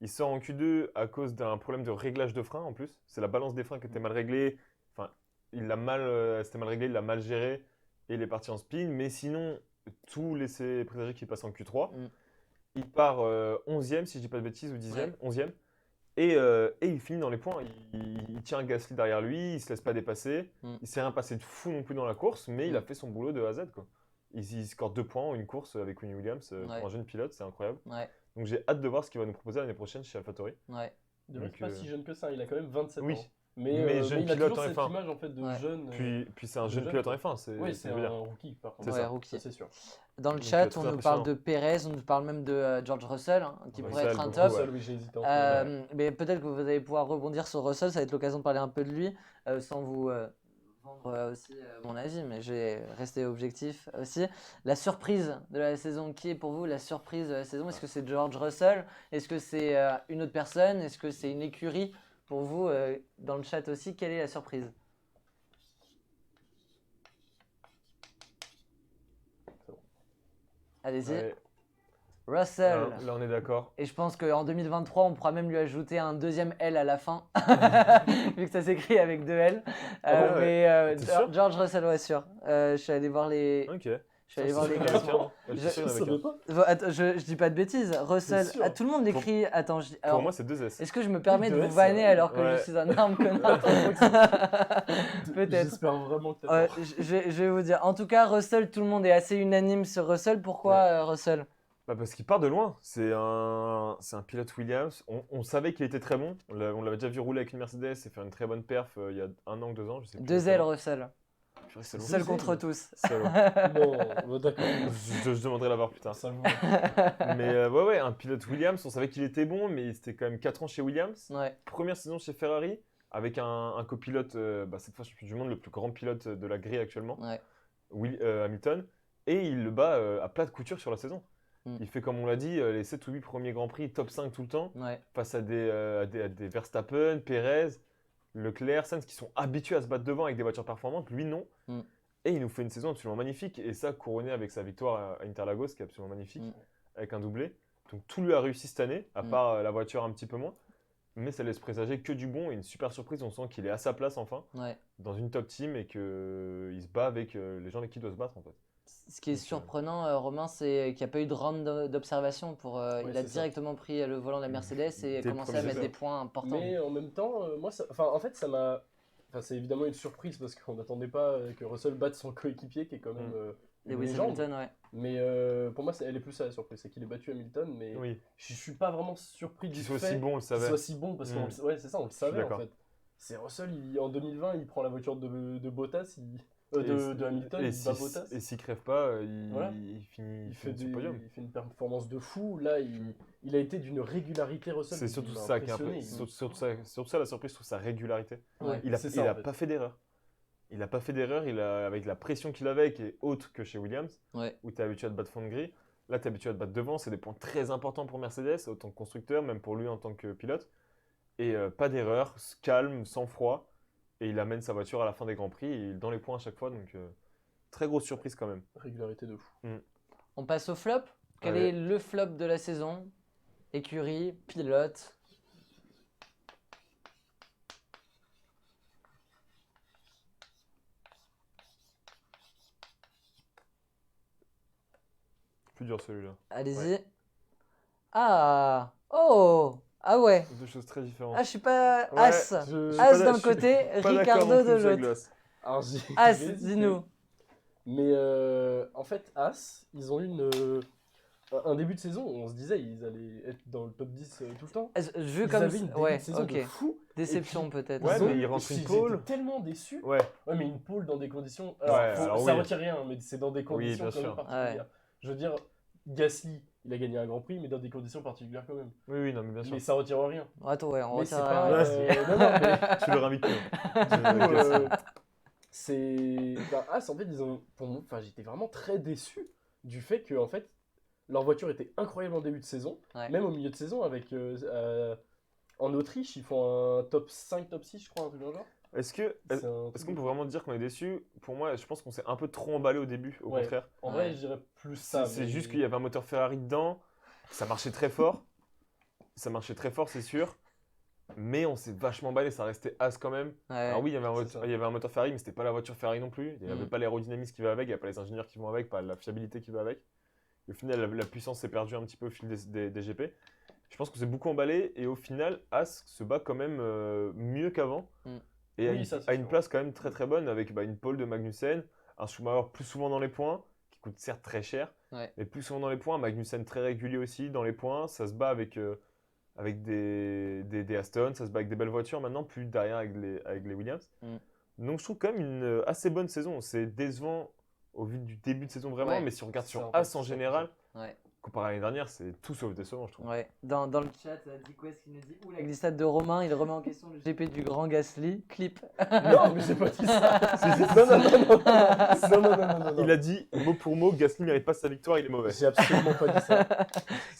Il sort en Q2 à cause d'un problème de réglage de frein en plus. C'est la balance des freins qui était mal réglée. Enfin, c'était mal réglé, il l'a mal géré et il est parti en spin. Mais sinon, tout laissait présager qu'il passe en Q3. Mm. Il part 11e, si je dis pas de bêtises, ou 10e, Ouais. 11e. Et il finit dans les points. Il tient Gasly derrière lui, il se laisse pas dépasser. Mm. Il s'est rien passé de fou non plus dans la course, mais il a Mm. fait son boulot de A à Z, quoi. Il score 2 points en une course avec Winnie Williams Ouais. pour un jeune pilote, c'est incroyable. Ouais. Donc j'ai hâte de voir ce qu'il va nous proposer l'année prochaine chez AlphaTauri. Ouais. Il n'est Donc, pas si jeune que ça, il a quand même 27 oui. ans. Mais jeune il a pilote toujours en cette F1. image en fait de Ouais. jeune. Puis c'est un de jeune jeune, pilote en quoi. F1, Oui, c'est je veux dire. un rookie par contre. C'est Ouais, ça. rookie. Ça, c'est sûr. Dans le Donc, chat, très on nous impressionnant. parle de Perez, on nous parle même de George Russell, hein, qui Russell, pourrait être un beaucoup, top. ouais. Seul, oui, j'ai hésité entre les deux. Mais peut-être que vous allez pouvoir rebondir sur Russell, ça va être l'occasion de parler un peu de lui, sans vous vendre aussi mon avis, mais je vais rester objectif aussi. La surprise de la saison, qui est pour vous la surprise de la saison? Est-ce que c'est George Russell? Est-ce que c'est une autre personne? Est-ce que c'est une écurie? Pour vous, dans le chat aussi, quelle est la surprise? Allez-y. Ouais. Russell. Là, on est d'accord. Et je pense qu'en 2023, on pourra même lui ajouter un deuxième L à la fin, vu que ça s'écrit avec deux L. Ah ouais, Mais T'es sûr George Russell, ouais, sûr. Je suis allé voir les, Ok. je suis allé voir les sûr, classements. Je Je- suis sûr qu'il y en avait savais qu'un. pas. Attends, je dis pas de bêtises. Russell, sûr. tout le monde l'écrit. Attends, Pour alors, moi, c'est 2 S. est-ce que je me permets de deux vous S, vanner alors que ouais. je suis un arme connard? Peut-être. J'espère vraiment que t'as Ouais, tort. je vais vous dire. En tout cas, Russell, tout le monde est assez unanime sur Russell. Pourquoi Russell? Bah parce qu'il part de loin. C'est un pilote Williams. On savait qu'il était très bon. On l'avait déjà vu rouler avec une Mercedes et faire une très bonne perf il y a 1 an ou 2 ans. Je sais plus Deux ailes, exactement. Russell. Purée, c'est long. Seul Deux contre ailes. tous. C'est long. Non, bah, d'accord. Je demanderai l'avoir plus tard. Ça vaut. Mais ouais, un pilote Williams, on savait qu'il était bon, mais c'était quand même 4 ans chez Williams. Ouais. Première saison chez Ferrari, avec un copilote, cette fois champion du monde, le plus grand pilote de la grille actuellement, Ouais. Hamilton. Et il le bat à plat de couture sur la saison. Mm. Il fait, comme on l'a dit, les 7 ou 8 premiers Grands Prix, top 5 tout le temps, Ouais. face à des Verstappen, Perez, Leclerc, Sainz, qui sont habitués à se battre devant avec des voitures performantes. Lui, non. Mm. Et il nous fait une saison absolument magnifique. Et ça, couronné avec sa victoire à Interlagos, qui est absolument magnifique, Mm. avec un doublé. Donc tout lui a réussi cette année, à Mm. part la voiture un petit peu moins. Mais ça laisse présager que du bon et une super surprise. On sent qu'il est à sa place enfin, Ouais. dans une top team et qu'il se bat avec les gens avec qui il doit se battre en fait. Ce qui est Donc, surprenant, Romain, c'est qu'il n'y a pas eu de round d'observation. Il a c'est ça. directement pris le volant de la Mercedes et Dès le commencé à premier mettre essai. des points importants. Mais en même temps, moi, en fait, ça m'a. Enfin, c'est évidemment une surprise parce qu'on n'attendait pas que Russell batte son coéquipier qui est quand même une Lewis légende. Hamilton, ouais. Mais pour moi, elle est plus ça la surprise, c'est qu'il ait battu Hamilton. Mais Oui, je suis pas vraiment surpris du qu'il fait soit aussi bon, on le qu'il savait. soit si bon parce qu'on ouais, c'est ça, on le savait en d'accord. fait. C'est Russell, en 2020, il prend la voiture de Bottas, Et de Hamilton, et il bat Bottas. et s'il crève pas, il, Voilà. il finit, Il il fait, finit sur le podium. il fait une performance de fou. Là, il a été d'une régularité Russell. C'est qui surtout m'a ça qui est impressionné. surtout ça la surprise, je trouve sa régularité. Ouais, Il a, c'est il ça, a en fait. pas fait d'erreur. Il a pas fait d'erreur, avec la pression qu'il avait, qui est haute que chez Williams, Ouais. où tu es habitué à te battre fond de grille. Là, tu es habitué à te battre devant, c'est des points très importants pour Mercedes, autant que constructeur, même pour lui en tant que pilote. Et pas d'erreur, calme, sans froid. Et il amène sa voiture à la fin des Grands Prix, et il est dans les points à chaque fois, donc très grosse surprise quand même. Régularité de fou. On passe au flop. Quel Allez. est le flop de la saison? Écurie, pilote. Plus dur celui-là. Allez-y. Ouais. Ah. Oh. Ah ouais. Deux choses très différentes. Ah, je suis pas Ouais, As. je suis As pas d'un je suis côté, pas d'accord Ricardo non de plus avec l'autre. l'As. Alors, As, j'ai hésité. dis-nous. Mais en fait, As, ils ont eu un début de saison où on se disait ils allaient être dans le top 10 tout le temps. Vu Ils comme avaient une début ouais, de saison ok. de fou. Déception peut-être. Ouais, Ils ont mais eu- ils rentrent une j'étais pole. tellement déçu. Ouais. Ouais, mais une pole dans des conditions. Ouais, Alors, ça oui. retire rien, mais c'est dans des conditions bien quand même sûr. particulières. Je veux dire, Gasly, il a gagné un grand prix, mais dans des conditions particulières quand même. Oui, non, mais bien sûr. Mais ça retire rien. Attends, ouais, on Mais c'est retire pas. rien. Non, non, mais Tu leur invites plus. du coup, c'est. Enfin, As, en fait, pour moi, enfin, j'étais vraiment très déçu du fait que, en fait, leur voiture était incroyable en début de saison. Ouais. Même au milieu de saison, en Autriche, ils font un top 5, top 6, je crois, un truc dans le genre. Est-ce C'est un qu'on truc peut de- vraiment dire qu'on est déçu? Pour moi, je pense qu'on s'est un peu trop emballé au début, au Ouais. contraire. En Ouais. vrai, je dirais plus ça. C'est mais- juste qu'il y avait un moteur Ferrari dedans, ça marchait très fort. Ça marchait très fort, c'est sûr. Mais on s'est vachement emballé, ça restait As quand même. Ouais. Alors oui, c'est ça. il y avait un moteur Ferrari, mais c'était pas la voiture Ferrari non plus. Il n'y avait Mm. pas l'aérodynamisme qui va avec, il n'y a pas les ingénieurs qui vont avec, pas la fiabilité qui va avec. Et au final, la puissance s'est perdue un petit peu au fil des GP. Je pense qu'on s'est beaucoup emballé et au final, As se bat quand même mieux qu'avant. Mm. Et Oui, ça, c'est a une sûr. place quand même très très bonne avec une pole de Magnussen, un Schumacher plus souvent dans les points, qui coûte certes très cher, Ouais. mais plus souvent dans les points. Magnussen très régulier aussi dans les points. Ça se bat avec des Aston, ça se bat avec des belles voitures maintenant, plus derrière avec les Williams. Donc je trouve quand même une assez bonne saison. C'est décevant au vu du début de saison vraiment, Ouais. mais si on regarde C'est sur ça, en As fait, en c'est ça. général, Ouais. comparé à l'année dernière, c'est tout sauf décevant, je trouve. Ouais. Dans le chat, Diquest qui nous dit la glissade de Romain, il remet en question le GP du grand Gasly. Clip. Non, mais j'ai pas dit ça. Non. Il a dit mot pour mot, Gasly ne mérite pas sa victoire, il est mauvais. J'ai absolument pas dit ça.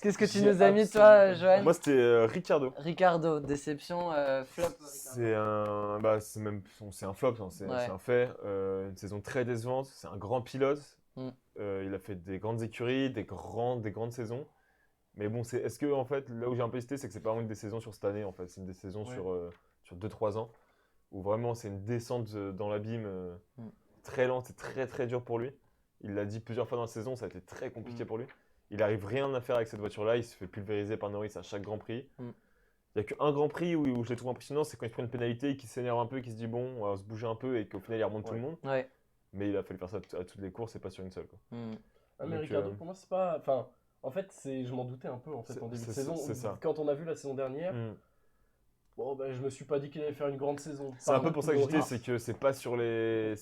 Qu'est-ce que tu J'ai nous as mis, absolument toi, pas dit. Johan? Moi c'était Ricardo. Ricardo, déception, flop. C'est un flop, hein, c'est Ouais. un fait. Une saison très décevante. C'est un grand pilote. Mm. Il a fait des grandes écuries, des grandes saisons. Mais bon, est-ce que en fait, là où j'ai un peu hésité, c'est que c'est pas vraiment une des saisons sur cette année. En fait, c'est une des saisons Ouais. sur 2-3 ans où vraiment c'est une descente dans l'abîme très lente et très très dur pour lui. Il l'a dit plusieurs fois dans la saison, ça a été très compliqué pour lui. Il arrive rien à faire avec cette voiture-là. Il se fait pulvériser par Norris à chaque Grand Prix. Mm. Il n'y a qu'un Grand Prix où je les trouve impressionnants, c'est quand il prend une pénalité, qu'il s'énerve un peu, qu'il se dit bon, on va se bouger un peu et qu'au final il remonte tout le monde. Ouais. Mais il a fallu faire ça à toutes les courses et pas sur une seule. Quoi. Ah, mais Donc, Ricardo, pour moi, c'est pas. Enfin, en fait, je m'en doutais un peu en fait en début de saison. C'est ça. Quand on a vu la saison dernière, Mm. bon, ben, je me suis pas dit qu'il allait faire une grande saison. C'est un Par peu pour ça que je contre, dis, c'est que c'est pas sur les.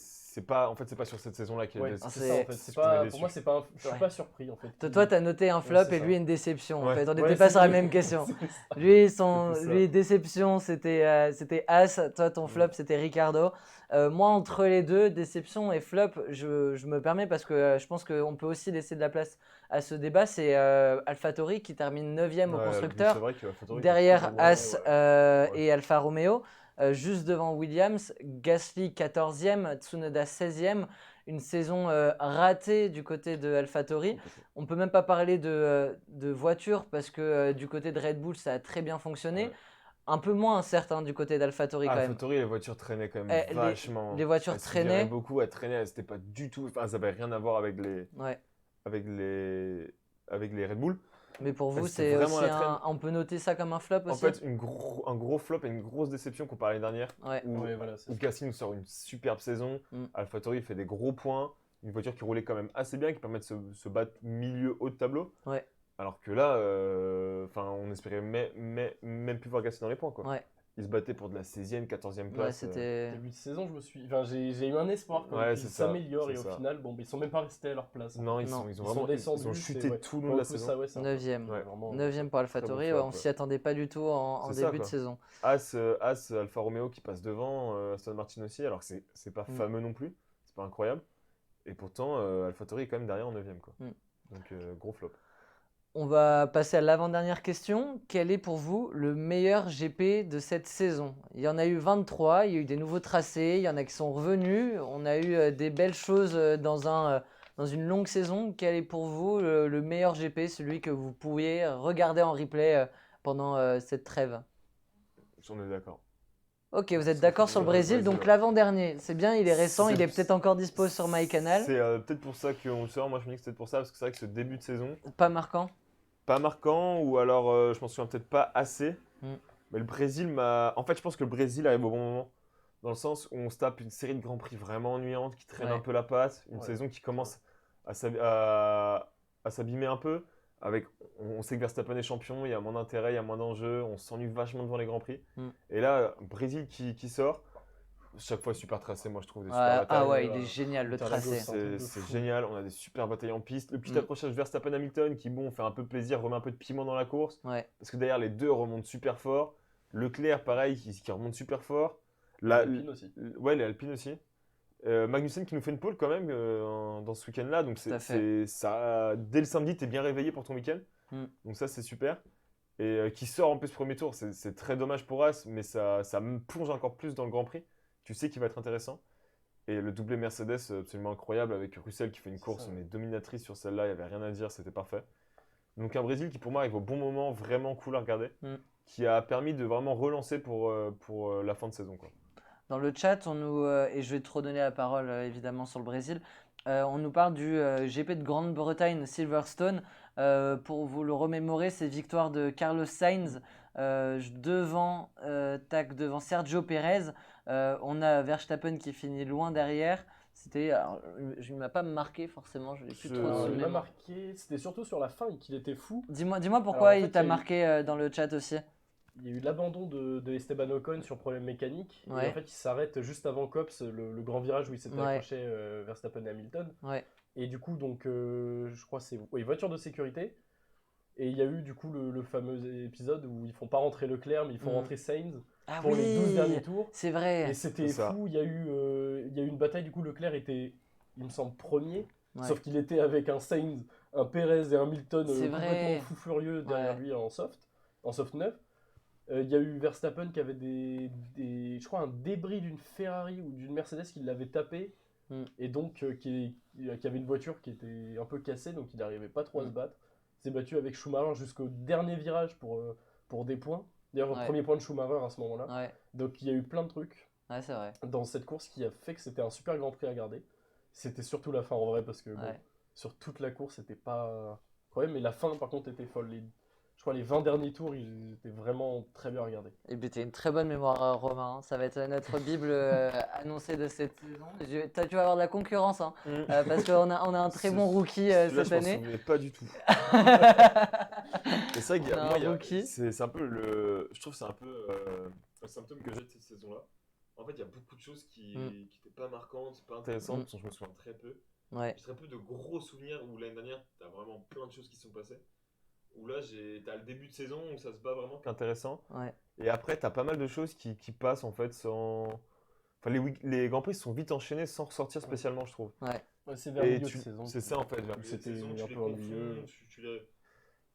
En fait, c'est pas sur cette saison-là qu'il Ouais, est c'est c'est- ça en fait. C'est qu'on est pas, déçu. pour moi, c'est pas. Je suis Ouais. pas surpris en fait. Toi, t'as noté un flop c'est et ça. lui une déception. En Ouais. fait, on Ouais, n'était pas c'est sur la ça. même question. C'est ça. Lui, C'était ça. déception, c'était As. Toi, ton flop, c'était Ricardo. Moi, entre les deux, déception et flop, je me permets parce que je pense qu'on peut aussi laisser de la place à ce débat. C'est AlphaTauri qui termine 9e au Ouais, constructeur, c'est vrai que AlphaTauri, derrière ouais, As ouais. et Alfa Romeo, juste devant Williams. Gasly 14e, Tsunoda 16e. Une saison ratée du côté de AlphaTauri. On peut même pas parler de voiture parce que du côté de Red Bull, ça a très bien fonctionné. Ouais. Un peu moins certain du côté d'AlphaTauri quand même. AlphaTauri, les voitures traînaient quand même Les vachement. voitures Elles se traînaient. viraient beaucoup, elles traînaient, elles n'étaient pas du tout. Enfin, ça n'avait rien à voir avec les Ouais. Red Bull. Mais pour vous, C'était c'est vraiment aussi la traîne. on peut noter ça comme un flop En aussi. fait, un gros flop et une grosse déception comparé à l'année dernière. Ouais. Où, Ouais, voilà, c'est où ça. Gasly nous sort une superbe saison. Mm. AlphaTauri fait des gros points. Une voiture qui roulait quand même assez bien, qui permet de se battre milieu haut de tableau. Ouais. Alors que là, on espérait même plus voir Gasly dans les points. Quoi. Ouais. Il se battait pour de la 16e, 14e Ouais, place. c'était. Début de saison, j'ai eu un espoir quand Ouais, même c'est qu'ils ça, s'améliorent et c'est au ça. final, bon, ils sont même pas restés à leur place. Non, ils Non. ont Ils vraiment sont descendus, ils ont c'est- chuté ouais. tout le Pour long de le la coup, saison. ça, ouais, c'est un peu- 9e. Ouais. vraiment- 9e pour AlphaTauri, Très bon ouais, flop, on ouais. s'y attendait pas du tout en C'est ça, début de quoi. saison. As, Alfa Romeo qui passe devant, Aston Martin aussi, alors que c'est pas Mm. fameux non plus, c'est pas incroyable. Et pourtant, AlphaTauri est quand même derrière en 9e. Quoi. Mm. Donc, gros flop. On va passer à l'avant-dernière question. Quel est pour vous le meilleur GP de cette saison? Il y en a eu 23, il y a eu des nouveaux tracés, il y en a qui sont revenus. On a eu des belles choses dans une longue saison. Quel est pour vous le meilleur GP, celui que vous pouviez regarder en replay pendant cette trêve? On est d'accord. Ok, vous êtes d'accord sur le Brésil, donc l'avant-dernier, c'est bien, il est récent, il est peut-être encore dispo sur MyCanal. C'est peut-être pour ça qu'on le sort, moi je me dis que c'est peut-être pour ça, parce que c'est vrai que ce début de saison… Pas marquant. Pas marquant, ou alors je m'en souviens peut-être pas assez. Mais le Brésil m'a… En fait, je pense que le Brésil arrive au bon moment. Dans le sens où on se tape une série de Grands Prix vraiment ennuyante, qui traîne un peu la patte. Une saison qui commence à s'abîmer un peu. On sait que Verstappen est champion, il y a moins d'intérêt, il y a moins d'enjeux. On s'ennuie vachement devant les Grands Prix. Et là, Brésil qui sort. Chaque fois super tracé, moi je trouve des super batailles. Ah ouais, il est génial le tracé. C'est génial, on a des super batailles en piste. Le petit accrochage Verstappen-Hamilton qui, bon, fait un peu plaisir, remet un peu de piment dans la course. Parce que derrière, les deux remontent super fort. Leclerc, pareil, qui remonte super fort. L'Alpine aussi. Ouais, les Alpines aussi. Magnussen qui nous fait une pole quand même dans ce week-end-là. Donc ça, dès le samedi, t'es bien réveillé pour ton week-end. Donc ça, c'est super. Et qui sort en plus premier tour, c'est très dommage pour As, mais ça me plonge encore plus dans le Grand Prix. Tu sais qu'il va être intéressant. Et le doublé Mercedes, absolument incroyable, avec Russell qui fait une course mais dominatrice sur celle-là, il n'y avait rien à dire, c'était parfait. Donc un Brésil qui pour moi arrive au bon moment, vraiment cool à regarder, qui a permis de vraiment relancer pour la fin de saison, quoi. Dans le chat, et je vais te redonner la parole évidemment sur le Brésil, on nous parle du GP de Grande-Bretagne Silverstone. Pour vous le remémorer, c'est victoire de Carlos Sainz devant Sergio Pérez. On a Verstappen qui finit loin derrière. Je ne m'a pas marqué forcément, je l'ai plus trop. Il m'a marqué, c'était surtout sur la fin qu'il était fou. Dis-moi pourquoi il t'a marqué dans le chat aussi. Il y a eu l'abandon de Esteban Ocon sur problème mécanique. Et en fait, il s'arrête juste avant Copse, le grand virage où il s'était accroché Verstappen et Hamilton. Et du coup, donc, je crois que c'est voiture de sécurité. Et il y a eu du coup le fameux épisode où ils font pas rentrer Leclerc, mais ils font rentrer Sainz pour les 12 derniers tours. C'est vrai. Et c'était fou. Il y a eu une bataille. Du coup, Leclerc était, il me semble, premier. Sauf qu'il était avec un Sainz, un Perez et un Hamilton complètement fou furieux derrière lui en soft 9. Il y a eu Verstappen qui avait je crois un débris d'une Ferrari ou d'une Mercedes qui l'avait tapé et donc qui avait une voiture qui était un peu cassée, donc il n'arrivait pas trop à se battre. Il s'est battu avec Schumacher jusqu'au dernier virage pour des points. D'ailleurs, le premier point de Schumacher à ce moment-là. Donc il y a eu plein de trucs c'est vrai. dans cette course qui a fait que c'était un super Grand Prix à regarder. C'était surtout la fin en vrai parce que sur toute la course c'était pas incroyable, mais la fin par contre était folle. Je crois les 20 derniers tours, ils étaient vraiment très bien regardés. Et bien, tu as une très bonne mémoire, Romain. Ça va être notre Bible annoncée de cette saison. Tu vas avoir de la concurrence, parce qu'on a un très bon rookie cette année. Je m'en souvenais pas du tout. Et c'est vrai que c'est un peu je trouve que c'est un peu un symptôme que j'ai de cette saison-là. En fait, il y a beaucoup de choses qui n'étaient pas marquantes, pas intéressantes, parce que je me souviens très peu. J'ai très peu de gros souvenirs où l'année dernière, tu as vraiment plein de choses qui sont passées. Où là, t'as le début de saison où ça se bat vraiment, qui est intéressant. Et après, t'as pas mal de choses qui passent en fait sans… Enfin, les Grands Prix sont vite enchaînés sans ressortir spécialement, je trouve. C'est vers le milieu de saison. C'est ça en fait, vers le milieu de saison, un peu ennuyeux.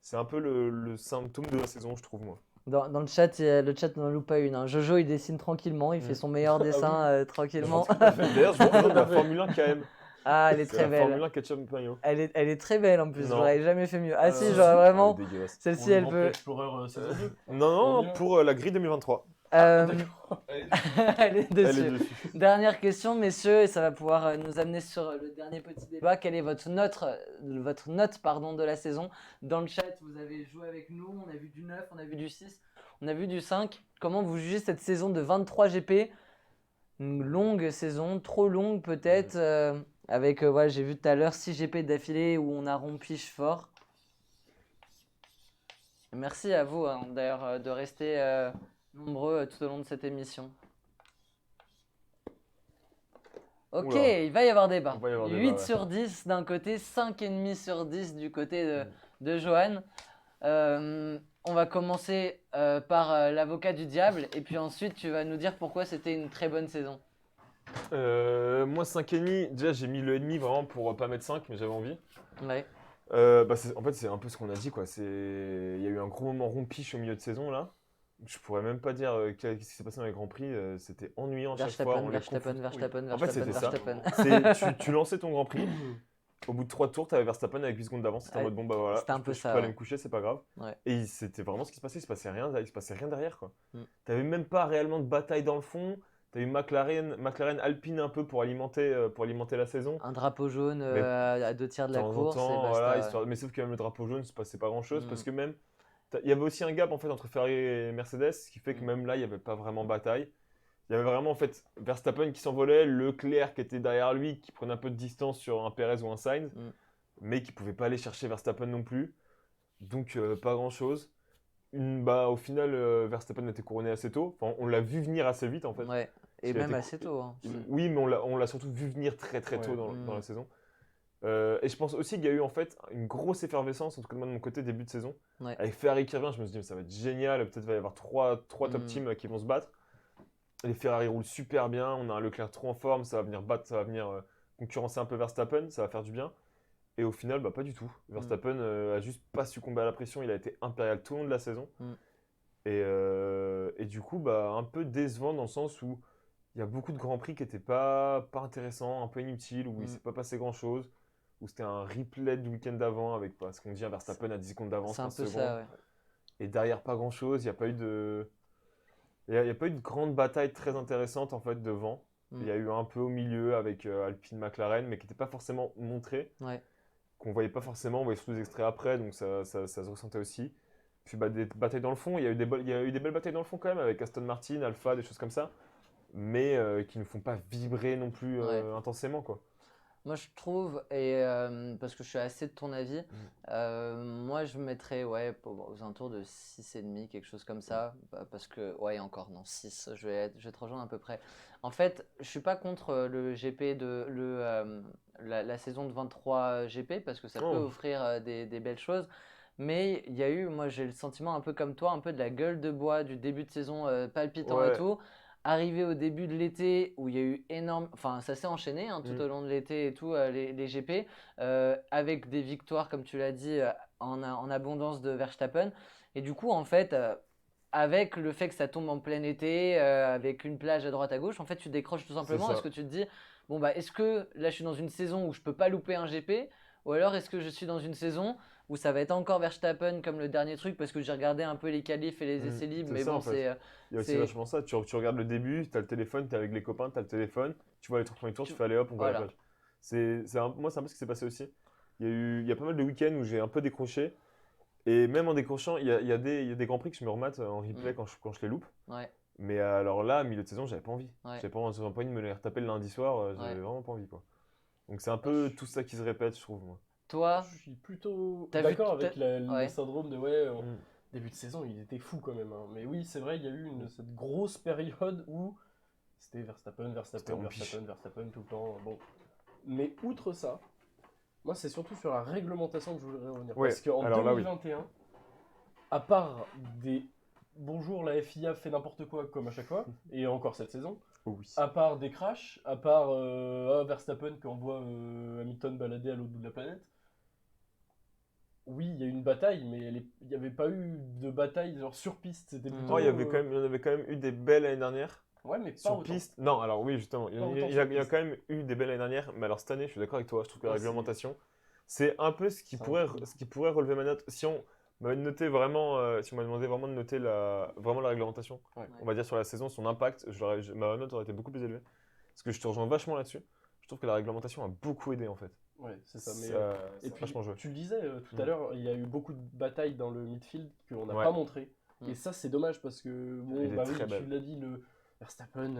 C'est un peu le symptôme de la saison, je trouve, moi. Dans le chat n'en loupe pas une. Jojo, il dessine tranquillement, il fait son meilleur dessin tranquillement. D'ailleurs, je me demande de la Formule 1 KM. Ah, elle est très belle. La Formule 1 Ketchup Mayo. Elle est très belle en plus, j'aurais jamais fait mieux. Ah si, j'aurais vraiment. Celle-ci, elle peut. Explorer saison 2. Non, pour la grille 2023. Elle est dessus. Dernière question, messieurs, et ça va pouvoir nous amener sur le dernier petit débat. Quelle est votre note de la saison? Dans le chat, vous avez joué avec nous, on a vu du 9, on a vu du 6, on a vu du 5. Comment vous jugez cette saison de 23 GP? Une longue saison, trop longue peut-être, avec, j'ai vu tout à l'heure 6 GP d'affilée où on a rompiche fort. Merci à vous d'ailleurs de rester nombreux tout au long de cette émission. Ok, il va y avoir débat. 8 sur 10 d'un côté, 5,5 sur 10 du côté de Johan. On va commencer par l'avocat du diable et puis ensuite tu vas nous dire pourquoi c'était une très bonne saison. Moi 5,5, déjà j'ai mis le demi vraiment pour pas mettre 5 mais j'avais envie. En fait c'est un peu ce qu'on a dit quoi. Il y a eu un gros moment rompiche au milieu de saison là. Je pourrais même pas dire qu'est-ce qui s'est passé dans les Grands Prix, c'était ennuyant à chaque fois. Verstappen. En fait c'était ça. Tu lançais ton Grand Prix, au bout de 3 tours, tu avais Verstappen avec 8 secondes d'avance. C'était en mode bon, bah voilà, c'était un peu je ça, peux aller me coucher, c'est pas grave. Ouais. Et c'était vraiment ce qui se passait. Il se passait rien derrière, quoi. Mm. T'avais même pas réellement de bataille dans le fond. T'as eu McLaren Alpine un peu pour alimenter la saison. Un drapeau jaune Mais à 2 tiers de la course. temps, et basta, voilà, mais sauf que même le drapeau jaune, il se passait pas grand chose parce Mm. que même il y avait aussi un gap en fait entre Ferrari et Mercedes, ce qui fait que Mm. même là, il n'y avait pas vraiment bataille. Il y avait vraiment en fait Verstappen qui s'envolait, Leclerc qui était derrière lui, qui prenait un peu de distance sur un Perez ou un Sainz, mais qui pouvait pas aller chercher Verstappen non plus. Donc pas grand chose. Au final, Verstappen a été couronné assez tôt. Enfin, on l'a vu venir assez vite en fait. Ouais. Et Il a même été assez tôt. Hein. Oui, mais on l'a surtout vu venir très très tôt dans la saison. Et je pense aussi qu'il y a eu en fait une grosse effervescence, en tout cas moi de mon côté, début de saison. Ouais. Avec Ferrari qui revient, je me suis dit ça va être génial, peut-être va y avoir trois top teams qui vont se battre. Les Ferrari roulent super bien, on a un Leclerc trop en forme, ça va venir concurrencer un peu Verstappen, ça va faire du bien. Et au final, pas du tout. Verstappen a juste pas succombé à la pression, il a été impérial tout le long de la saison. Et du coup, un peu décevant dans le sens où il y a beaucoup de grands prix qui n'étaient pas intéressants, un peu inutiles, où il ne s'est pas passé grand chose, où c'était un replay du week-end d'avant avec ce qu'on dit, un Verstappen à 10 secondes d'avance. C'est un peu secondes. ça, ouais. Et derrière, pas grand chose, il n'y a pas eu de. Il n'y a pas eu de grande bataille très intéressante en fait devant. Il y a eu un peu au milieu avec Alpine McLaren, mais qui n'était pas forcément montré. Ouais. Qu'on voyait pas forcément, on voyait surtout des extraits après, donc ça se ressentait aussi. Puis des batailles dans le fond, il y a eu des belles batailles dans le fond quand même, avec Aston Martin, Alpha, des choses comme ça, mais qui ne font pas vibrer non plus intensément, quoi. Moi je trouve, et parce que je suis assez de ton avis, moi je mettrais aux alentours de 6,5, quelque chose comme ça, parce que, encore non, 6, je vais te rejoindre à peu près. En fait, je suis pas contre le GP la saison de 23 GP, parce que ça peut offrir des belles choses, mais il y a eu, moi j'ai le sentiment un peu comme toi, un peu de la gueule de bois du début de saison palpitant et tout. Arrivé au début de l'été où il y a eu enfin ça s'est enchaîné tout au long de l'été et tout, les GP, avec des victoires comme tu l'as dit en abondance de Verstappen. Et du coup en fait, avec le fait que ça tombe en plein été, avec une plage à droite à gauche, en fait tu décroches tout simplement parce que tu te dis bon est-ce que là je suis dans une saison où je peux pas louper un GP, ou alors est-ce que je suis dans une saison où ça va être encore Verstappen comme le dernier truc, parce que j'ai regardé un peu les qualifs et les essais libres, mais ça, bon, en fait. Il y a aussi vachement ça, tu regardes le début, tu as le téléphone, tu es avec les copains, tu as le téléphone, tu vois les 3 premiers tours, tu fais allez hop, on va à la plage. Moi, c'est un peu ce qui s'est passé aussi. Il y a pas mal de week-ends où j'ai un peu décroché, et même en décrochant, il y a des grands prix que je me remate en replay quand je les loupe. Ouais. Mais alors là, milieu de saison, j'avais pas envie. Ouais. J'avais pas envie de me les retaper le lundi soir, j'avais vraiment pas envie, quoi. Donc c'est un peu tout ça qui se répète, je trouve, moi. Toi, je suis plutôt d'accord avec le syndrome de début de saison, il était fou quand même. Hein. Mais oui, c'est vrai, il y a eu cette grosse période où c'était Verstappen tout le temps. Bon. Mais outre ça, moi c'est surtout sur la réglementation que je voudrais revenir. Parce qu'en 2021, à part des bonjour la FIA fait n'importe quoi comme à chaque fois, et encore cette saison, à part des crashs, à part Verstappen qui envoie Hamilton balader à l'autre bout de la planète, oui, il y a eu une bataille, mais il n'y avait pas eu de bataille genre sur piste. C'était plutôt. Il y avait quand même eu des belles l'année dernière. Ouais, mais pas sur autant. Piste. Non, alors oui, justement. Il y a quand même eu des belles l'année dernière. Mais alors cette année, je suis d'accord avec toi. Je trouve que la réglementation, c'est un peu ce qui pourrait relever ma note. Si on m'avait noté vraiment, si on m'avait demandé vraiment de noter la réglementation, on va dire sur la saison, son impact, ma note aurait été beaucoup plus élevée. Parce que je te rejoins vachement là-dessus. Je trouve que la réglementation a beaucoup aidé en fait. Ouais, c'est ça. Mais, et puis, vachement joué. Tu le disais tout à l'heure, il y a eu beaucoup de batailles dans le midfield qu'on n'a pas montré. Et ça, c'est dommage parce que, tu l'as dit, le Verstappen,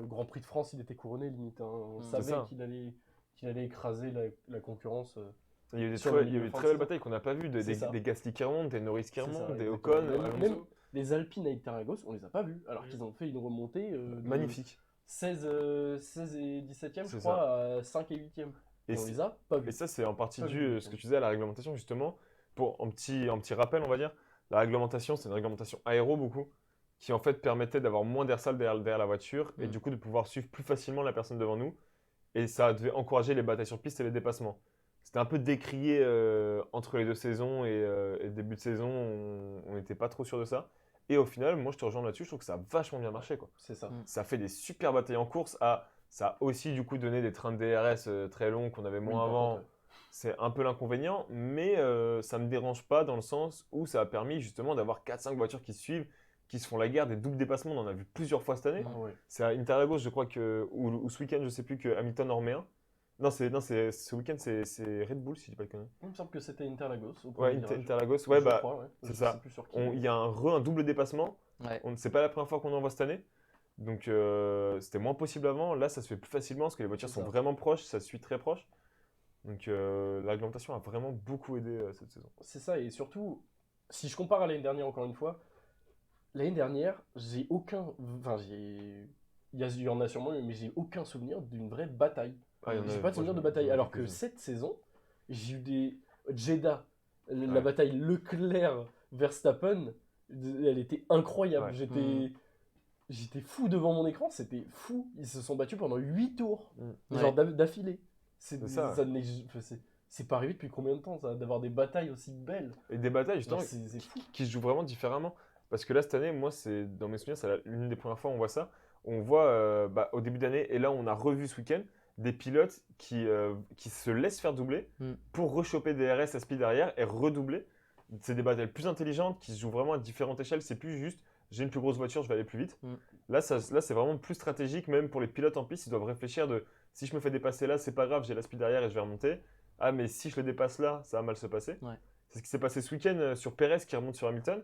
Grand Prix de France, il était couronné limite. Hein. On savait qu'il allait écraser la concurrence. Il y a eu des très belles batailles qu'on n'a pas vues, des Gasly qui remontent, des Norris qui remontent, des Ocon. Même les Alpine avec Interlagos, on les a pas vus, alors qu'ils ont fait une remontée magnifique. 16 et 17e, je crois, à 5 et 8e. Et on les a pas vus. Et ça, c'est en partie dû, ce que tu disais, à la réglementation, justement. Pour un petit rappel, on va dire, la réglementation, c'est une réglementation aéro beaucoup, qui en fait permettait d'avoir moins d'air sale derrière la voiture et du coup de pouvoir suivre plus facilement la personne devant nous. Et ça devait encourager les batailles sur piste et les dépassements. C'était un peu décrié entre les deux saisons et début de saison, on n'était pas trop sûr de ça. Et au final, moi je te rejoins là-dessus, je trouve que ça a vachement bien marché, quoi. C'est ça. Ça fait des super batailles en course. Ça a aussi du coup donné des trains de DRS très longs qu'on avait moins avant. c'est un peu l'inconvénient, mais ça ne me dérange pas dans le sens où ça a permis justement d'avoir 4-5 voitures qui se suivent, qui se font la guerre, des doubles dépassements, on en a vu plusieurs fois cette année. Ah ouais. C'est à Interlagos, je crois, ou ce week-end, je sais plus, que Hamilton en remet un. Non, ce week-end, c'est Red Bull, si je dis pas le connerie. Il me semble que c'était Interlagos. Ouais, Interlagos, ouais, Je bah, crois, ouais. c'est Je ça. sais plus sur qui. Il y a un double dépassement. Ouais. C'est pas la première fois qu'on en voit cette année. Donc, c'était moins possible avant. Là, ça se fait plus facilement parce que les voitures C'est sont ça. vraiment proches, ça se suit très proche. Donc, la réglementation a vraiment beaucoup aidé cette saison. C'est ça, et surtout, si je compare à l'année dernière, encore une fois, l'année dernière, j'ai aucun. Enfin, il y en a sûrement eu, mais j'ai aucun souvenir d'une vraie bataille. Ah, il y en a- J'ai pas de souvenir de moi, bataille. j'en ai Alors que quelques-unes. cette saison, j'ai eu des. Jeddah, la Ouais. bataille Leclerc-Verstappen, elle était incroyable. Ouais. J'étais fou devant mon écran, c'était fou. Ils se sont battus pendant 8 tours, Mm. genre d'affilée. C'est ça. C'est pas arrivé depuis combien de temps, ça, d'avoir des batailles aussi belles. Et des batailles, justement, C'est fou. qui se jouent vraiment différemment. Parce que là, cette année, moi, dans mes souvenirs, c'est l'une des premières fois où on voit ça. On voit au début d'année, et là, on a revu ce week-end, des pilotes qui se laissent faire doubler pour rechoper des RS à speed derrière et redoubler. C'est des batailles plus intelligentes qui se jouent vraiment à différentes échelles. C'est plus juste j'ai une plus grosse voiture, je vais aller plus vite. Là, c'est vraiment plus stratégique, même pour les pilotes en piste. Ils doivent réfléchir de si je me fais dépasser là, c'est pas grave, j'ai la speed derrière et je vais remonter. Ah, mais si je le dépasse là, ça va mal se passer. Ouais. C'est ce qui s'est passé ce week-end sur Perez qui remonte sur Hamilton.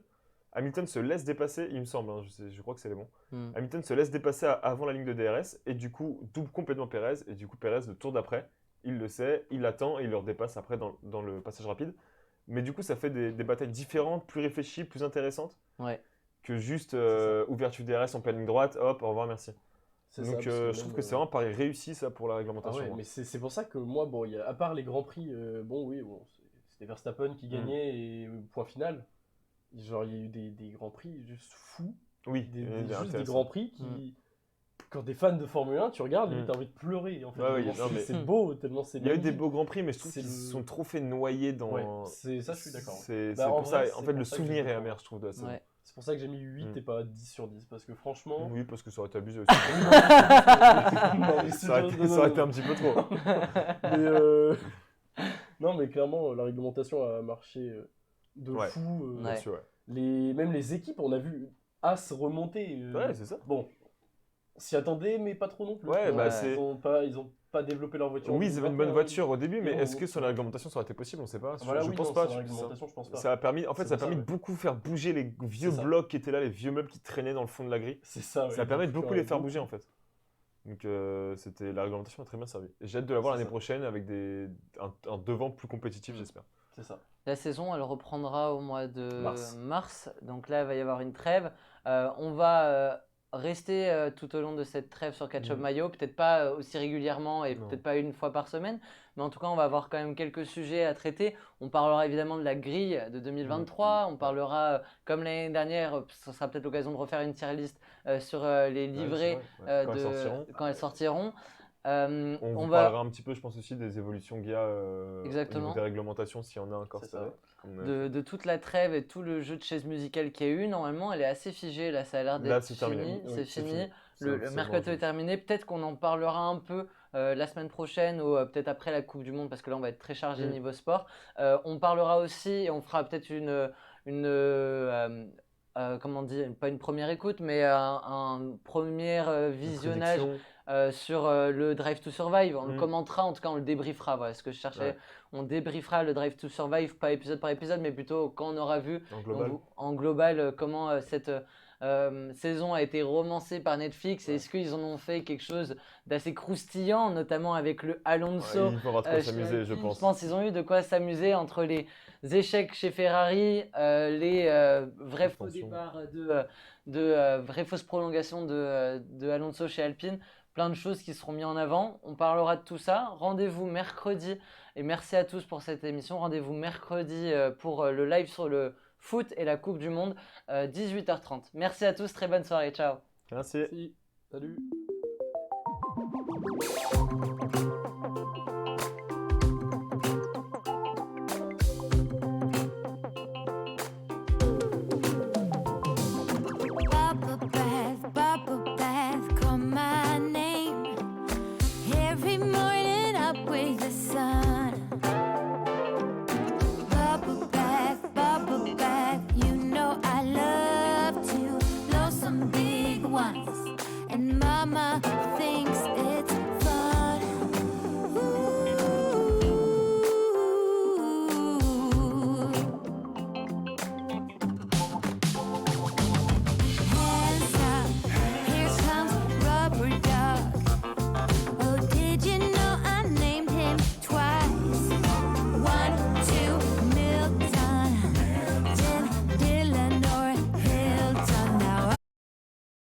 Hamilton se laisse dépasser, il me semble, hein, je crois que c'est les bons. Hamilton se laisse dépasser avant la ligne de DRS et du coup double complètement Perez. Et du coup, Perez, le tour d'après, il le sait, il attend et il le redépasse après dans le passage rapide. Mais du coup, ça fait des batailles différentes, plus réfléchies, plus intéressantes que juste ouverture DRS en pleine ligne droite, hop, au revoir, merci. Donc je trouve que c'est vraiment pareil réussi ça pour la réglementation. Ah ouais, mais c'est pour ça que moi, bon, à part les grands prix, c'était Verstappen qui gagnait et point final. Genre, il y a eu des grands prix juste fous. Oui, juste des grands prix qui. Quand t'es fan de Formule 1, tu regardes et t'as envie de pleurer. En fait. C'est beau, tellement c'est Il y a eu des magnifique. beaux grands prix, mais je trouve qu'ils se sont trop fait noyer dans. Ouais, ça, je suis d'accord. C'est Bah, pour ça, vrai, en fait, le pour ça que souvenir j'ai- est amer, je trouve, de la saison. Ouais. C'est pour ça que j'ai mis 8 et pas 10 sur 10. Parce que franchement. Oui, parce que ça aurait été abusé aussi. Non, mais ça aurait été un petit peu trop. Mais, non, mais clairement, la réglementation a marché de Ouais. fou. Bien sûr, ouais. Même les équipes, on a vu As remonter. Ouais, c'est ça. Bon, on s'y attendait, mais pas trop non plus. Ouais, bah, Ils ont pas développé leur voiture. Oui, ils avaient une bonne 2021. voiture au début, mais Et est-ce on- que sur la réglementation ça aurait été possible? On ne sait pas. Voilà, je oui, pense non, pas. sur la réglementation, je pense pas. Ça a permis, en fait, C'est ça a pour ça, permis de ouais. beaucoup faire bouger les vieux C'est ça. blocs qui étaient là, les vieux meubles qui traînaient dans le fond de la grille. C'est ça. Ça permet de beaucoup les faire bouger en fait. Donc la réglementation a très bien servi. Et j'ai hâte de la voir C'est l'année ça. prochaine avec un devant plus compétitif, j'espère. C'est ça. La saison, elle reprendra au mois de Mars. mars. Donc là, il va y avoir une trêve. On va rester tout au long de cette trêve sur Catch Up Mayo. Peut-être pas aussi régulièrement et Non. peut-être pas une fois par semaine. Mais en tout cas, on va avoir quand même quelques sujets à traiter. On parlera évidemment de la grille de 2023. On parlera, comme l'année dernière, ce sera peut-être l'occasion de refaire une tier list sur les livrets quand elles sortiront. On parlera un petit peu, je pense aussi, des évolutions qu'il y a au Exactement. niveau des réglementations, s'il y en a encore C'est cette année. De toute la trêve et tout le jeu de chaise musicale qu'il y a eu, normalement, elle est assez figée. Là, ça a l'air Là, d'être c'est fini. terminé. C'est Oui, c'est fini. fini. Le C'est mercato bon, est terminé. Peut-être qu'on en parlera un peu la semaine prochaine ou peut-être après la Coupe du Monde parce que là, on va être très chargé niveau sport. On parlera aussi et on fera peut-être comment on dit, pas une première écoute, mais un premier visionnage sur le Drive to Survive. On le commentera, en tout cas on le débriefera. Voilà ce que je cherchais. Ouais. On débriefera le Drive to Survive, pas épisode par épisode, mais plutôt quand on aura vu en global comment cette saison a été romancée par Netflix. Et est-ce qu'ils en ont fait quelque chose d'assez croustillant, notamment avec le Alonso. Il faudra trop s'amuser, je pense. Je pense qu'ils ont eu de quoi s'amuser entre les échecs chez Ferrari, les vrais faux départs vraies fausses prolongations de Alonso chez Alpine. Plein de choses qui seront mises en avant. On parlera de tout ça. Rendez-vous mercredi. Et merci à tous pour cette émission. Rendez-vous mercredi pour le live sur le foot et la Coupe du Monde, 18h30. Merci à tous. Très bonne soirée. Ciao. Merci. Salut.